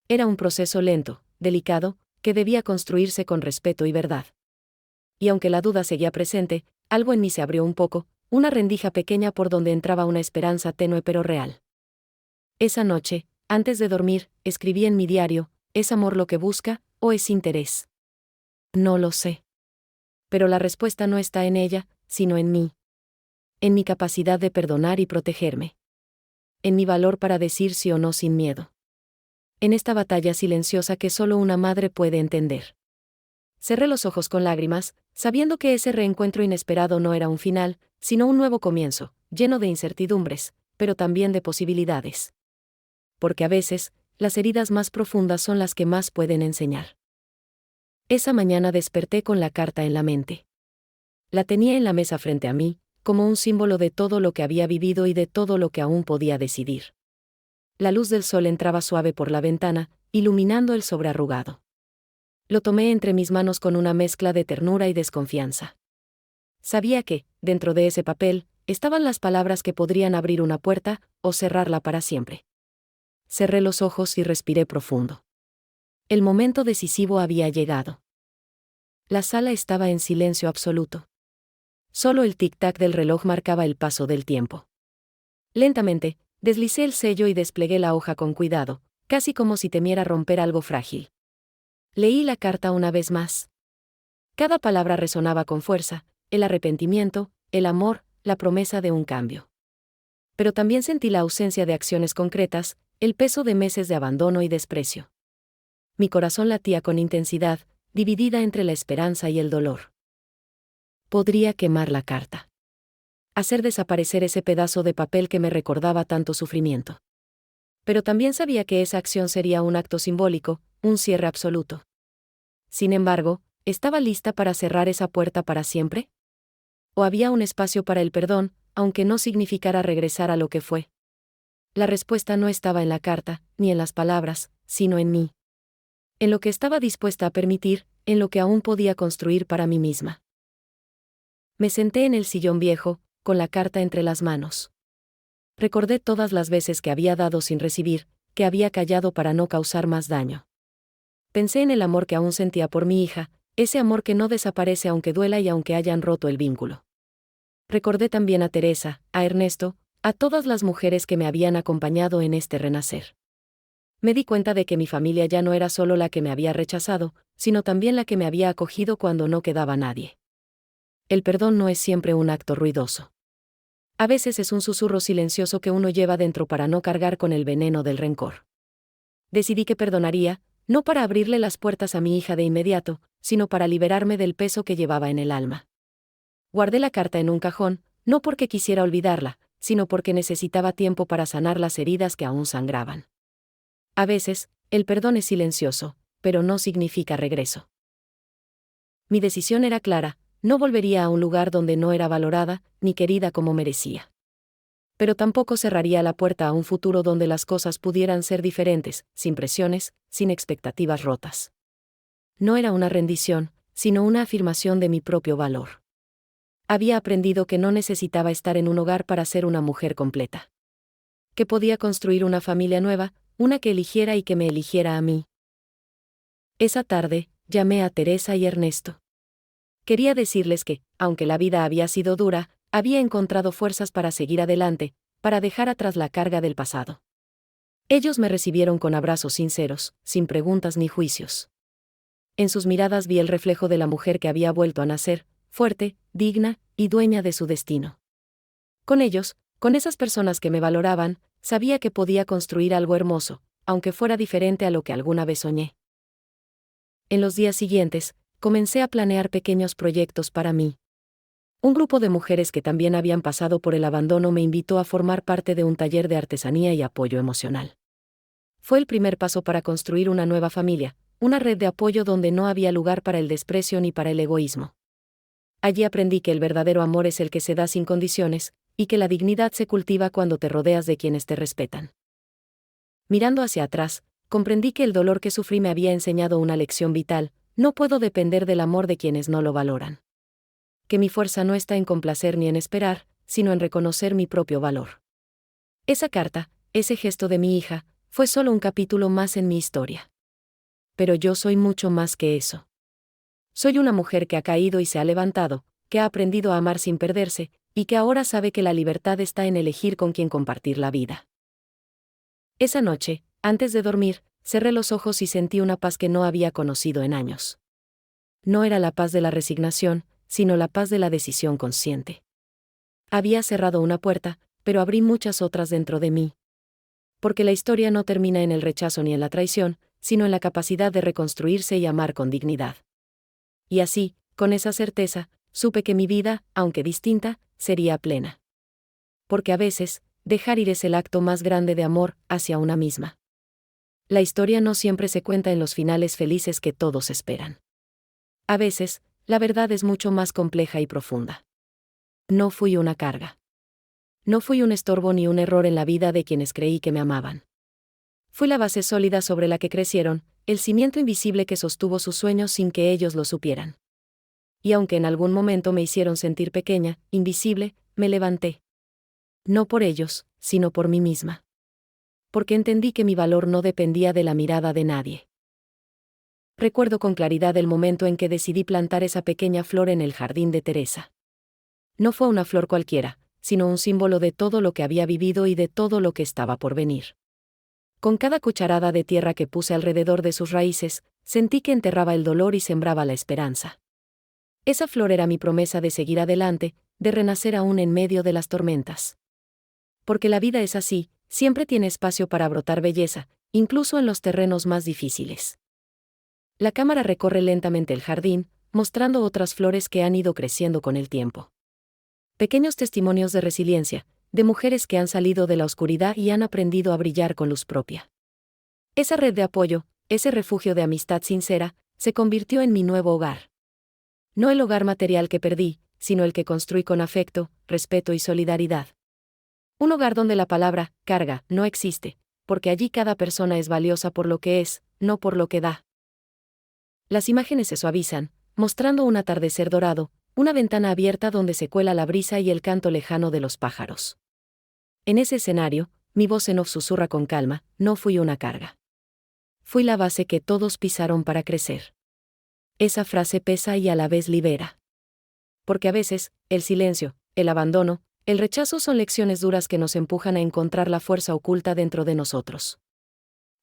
Era un proceso lento, delicado, que debía construirse con respeto y verdad. Y aunque la duda seguía presente, algo en mí se abrió un poco, una rendija pequeña por donde entraba una esperanza tenue pero real. Esa noche, antes de dormir, escribí en mi diario: ¿es amor lo que busca, o es interés? No lo sé. Pero la respuesta no está en ella, sino en mí. En mi capacidad de perdonar y protegerme. En mi valor para decir sí o no sin miedo. En esta batalla silenciosa que solo una madre puede entender. Cerré los ojos con lágrimas, sabiendo que ese reencuentro inesperado no era un final, sino un nuevo comienzo, lleno de incertidumbres, pero también de posibilidades. Porque a veces, las heridas más profundas son las que más pueden enseñar. Esa mañana desperté con la carta en la mente. La tenía en la mesa frente a mí, como un símbolo de todo lo que había vivido y de todo lo que aún podía decidir. La luz del sol entraba suave por la ventana, iluminando el sobre arrugado. Lo tomé entre mis manos con una mezcla de ternura y desconfianza. Sabía que, dentro de ese papel, estaban las palabras que podrían abrir una puerta, o cerrarla para siempre. Cerré los ojos y respiré profundo. El momento decisivo había llegado. La sala estaba en silencio absoluto. Solo el tic-tac del reloj marcaba el paso del tiempo. Lentamente, deslicé el sello y desplegué la hoja con cuidado, casi como si temiera romper algo frágil. Leí la carta una vez más. Cada palabra resonaba con fuerza: el arrepentimiento, el amor, la promesa de un cambio. Pero también sentí la ausencia de acciones concretas, el peso de meses de abandono y desprecio. Mi corazón latía con intensidad, dividida entre la esperanza y el dolor. Podría quemar la carta. Hacer desaparecer ese pedazo de papel que me recordaba tanto sufrimiento. Pero también sabía que esa acción sería un acto simbólico, un cierre absoluto. Sin embargo, ¿estaba lista para cerrar esa puerta para siempre? ¿O había un espacio para el perdón, aunque no significara regresar a lo que fue? La respuesta no estaba en la carta, ni en las palabras, sino en mí. En lo que estaba dispuesta a permitir, en lo que aún podía construir para mí misma. Me senté en el sillón viejo, con la carta entre las manos. Recordé todas las veces que había dado sin recibir, que había callado para no causar más daño. Pensé en el amor que aún sentía por mi hija, ese amor que no desaparece aunque duela y aunque hayan roto el vínculo. Recordé también a Teresa, a Ernesto, a todas las mujeres que me habían acompañado en este renacer. Me di cuenta de que mi familia ya no era solo la que me había rechazado, sino también la que me había acogido cuando no quedaba nadie. El perdón no es siempre un acto ruidoso. A veces es un susurro silencioso que uno lleva dentro para no cargar con el veneno del rencor. Decidí que perdonaría, no para abrirle las puertas a mi hija de inmediato, sino para liberarme del peso que llevaba en el alma. Guardé la carta en un cajón, no porque quisiera olvidarla, sino porque necesitaba tiempo para sanar las heridas que aún sangraban. A veces, el perdón es silencioso, pero no significa regreso. Mi decisión era clara: no volvería a un lugar donde no era valorada, ni querida como merecía. Pero tampoco cerraría la puerta a un futuro donde las cosas pudieran ser diferentes, sin presiones, sin expectativas rotas. No era una rendición, sino una afirmación de mi propio valor. Había aprendido que no necesitaba estar en un hogar para ser una mujer completa. Que podía construir una familia nueva, una que eligiera y que me eligiera a mí. Esa tarde, llamé a Teresa y Ernesto. quería decirles que, aunque la vida había sido dura, había encontrado fuerzas para seguir adelante, para dejar atrás la carga del pasado. Ellos me recibieron con abrazos sinceros, sin preguntas ni juicios. En sus miradas vi el reflejo de la mujer que había vuelto a nacer, fuerte, digna y dueña de su destino. Con ellos, con esas personas que me valoraban, sabía que podía construir algo hermoso, aunque fuera diferente a lo que alguna vez soñé. En los días siguientes, comencé a planear pequeños proyectos para mí. Un grupo de mujeres que también habían pasado por el abandono me invitó a formar parte de un taller de artesanía y apoyo emocional. Fue el primer paso para construir una nueva familia, una red de apoyo donde no había lugar para el desprecio ni para el egoísmo. Allí aprendí que el verdadero amor es el que se da sin condiciones, y que la dignidad se cultiva cuando te rodeas de quienes te respetan. Mirando hacia atrás, comprendí que el dolor que sufrí me había enseñado una lección vital: no puedo depender del amor de quienes no lo valoran. Que mi fuerza no está en complacer ni en esperar, sino en reconocer mi propio valor. Esa carta, ese gesto de mi hija, fue solo un capítulo más en mi historia. Pero yo soy mucho más que eso. Soy una mujer que ha caído y se ha levantado, que ha aprendido a amar sin perderse, y que ahora sabe que la libertad está en elegir con quién compartir la vida. Esa noche, antes de dormir, cerré los ojos y sentí una paz que no había conocido en años. No era la paz de la resignación, sino la paz de la decisión consciente. Había cerrado una puerta, pero abrí muchas otras dentro de mí. Porque la historia no termina en el rechazo ni en la traición, sino en la capacidad de reconstruirse y amar con dignidad. Y así, con esa certeza, supe que mi vida, aunque distinta, sería plena. Porque a veces, dejar ir es el acto más grande de amor hacia una misma. La historia no siempre se cuenta en los finales felices que todos esperan. A veces, la verdad es mucho más compleja y profunda. No fui una carga. No fui un estorbo ni un error en la vida de quienes creí que me amaban. Fui la base sólida sobre la que crecieron, el cimiento invisible que sostuvo sus sueños sin que ellos lo supieran. Y aunque en algún momento me hicieron sentir pequeña, invisible, me levanté. No por ellos, sino por mí misma. Porque entendí que mi valor no dependía de la mirada de nadie. Recuerdo con claridad el momento en que decidí plantar esa pequeña flor en el jardín de Teresa. No fue una flor cualquiera, sino un símbolo de todo lo que había vivido y de todo lo que estaba por venir. Con cada cucharada de tierra que puse alrededor de sus raíces, sentí que enterraba el dolor y sembraba la esperanza. Esa flor era mi promesa de seguir adelante, de renacer aún en medio de las tormentas. Porque la vida es así, siempre tiene espacio para brotar belleza, incluso en los terrenos más difíciles. La cámara recorre lentamente el jardín, mostrando otras flores que han ido creciendo con el tiempo. Pequeños testimonios de resiliencia, de mujeres que han salido de la oscuridad y han aprendido a brillar con luz propia. Esa red de apoyo, ese refugio de amistad sincera, se convirtió en mi nuevo hogar. No el hogar material que perdí, sino el que construí con afecto, respeto y solidaridad. Un hogar donde la palabra carga no existe, porque allí cada persona es valiosa por lo que es, no por lo que da. Las imágenes se suavizan, mostrando un atardecer dorado, una ventana abierta donde se cuela la brisa y el canto lejano de los pájaros. En ese escenario, mi voz en off susurra con calma: no fui una carga. Fui la base que todos pisaron para crecer. Esa frase pesa y a la vez libera. Porque a veces, el silencio, el abandono, el rechazo son lecciones duras que nos empujan a encontrar la fuerza oculta dentro de nosotros.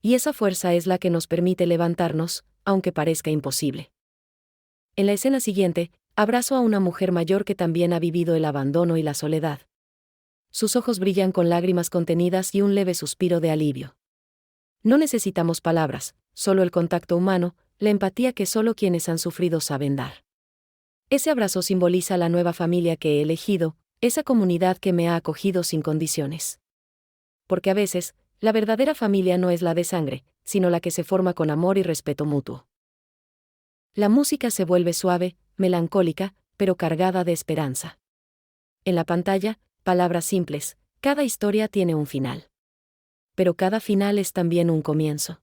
Y esa fuerza es la que nos permite levantarnos, aunque parezca imposible. En la escena siguiente, abrazo a una mujer mayor que también ha vivido el abandono y la soledad. Sus ojos brillan con lágrimas contenidas y un leve suspiro de alivio. No necesitamos palabras, solo el contacto humano, la empatía que solo quienes han sufrido saben dar. Ese abrazo simboliza la nueva familia que he elegido, esa comunidad que me ha acogido sin condiciones. Porque a veces, la verdadera familia no es la de sangre, sino la que se forma con amor y respeto mutuo. La música se vuelve suave, melancólica, pero cargada de esperanza. En la pantalla, palabras simples: cada historia tiene un final. Pero cada final es también un comienzo.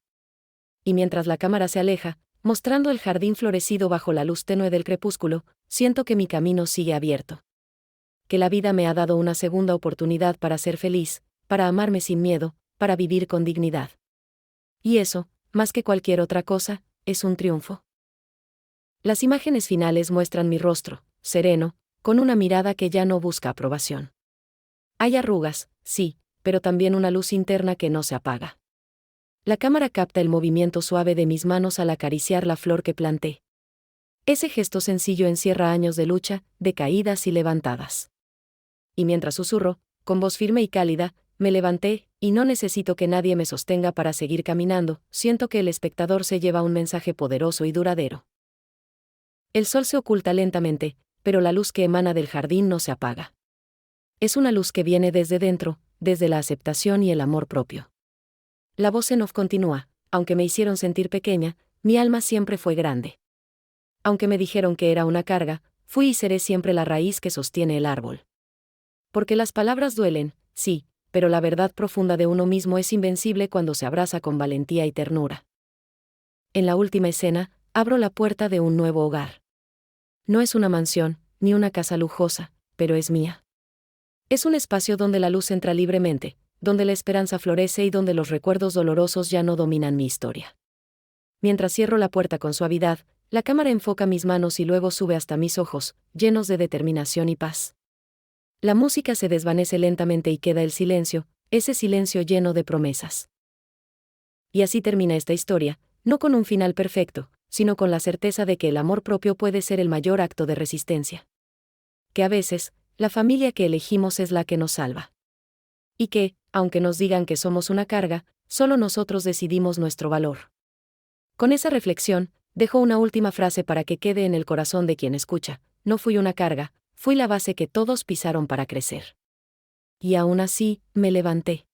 Y mientras la cámara se aleja, mostrando el jardín florecido bajo la luz tenue del crepúsculo, siento que mi camino sigue abierto. Que la vida me ha dado una segunda oportunidad para ser feliz, para amarme sin miedo, para vivir con dignidad. Y eso, más que cualquier otra cosa, es un triunfo. Las imágenes finales muestran mi rostro, sereno, con una mirada que ya no busca aprobación. Hay arrugas, sí, pero también una luz interna que no se apaga. La cámara capta el movimiento suave de mis manos al acariciar la flor que planté. Ese gesto sencillo encierra años de lucha, de caídas y levantadas. Y mientras susurro, con voz firme y cálida, me levanté, y no necesito que nadie me sostenga para seguir caminando, siento que el espectador se lleva un mensaje poderoso y duradero. El sol se oculta lentamente, pero la luz que emana del jardín no se apaga. Es una luz que viene desde dentro, desde la aceptación y el amor propio. La voz en off continúa: aunque me hicieron sentir pequeña, mi alma siempre fue grande. Aunque me dijeron que era una carga, fui y seré siempre la raíz que sostiene el árbol. Porque las palabras duelen, sí, pero la verdad profunda de uno mismo es invencible cuando se abraza con valentía y ternura. En la última escena, abro la puerta de un nuevo hogar. No es una mansión, ni una casa lujosa, pero es mía. Es un espacio donde la luz entra libremente, donde la esperanza florece y donde los recuerdos dolorosos ya no dominan mi historia. Mientras cierro la puerta con suavidad, la cámara enfoca mis manos y luego sube hasta mis ojos, llenos de determinación y paz. La música se desvanece lentamente y queda el silencio, ese silencio lleno de promesas. Y así termina esta historia, no con un final perfecto, sino con la certeza de que el amor propio puede ser el mayor acto de resistencia. Que a veces, la familia que elegimos es la que nos salva. Y que, aunque nos digan que somos una carga, solo nosotros decidimos nuestro valor. Con esa reflexión, dejo una última frase para que quede en el corazón de quien escucha: no fui una carga, fui la base que todos pisaron para crecer. Y aún así, me levanté.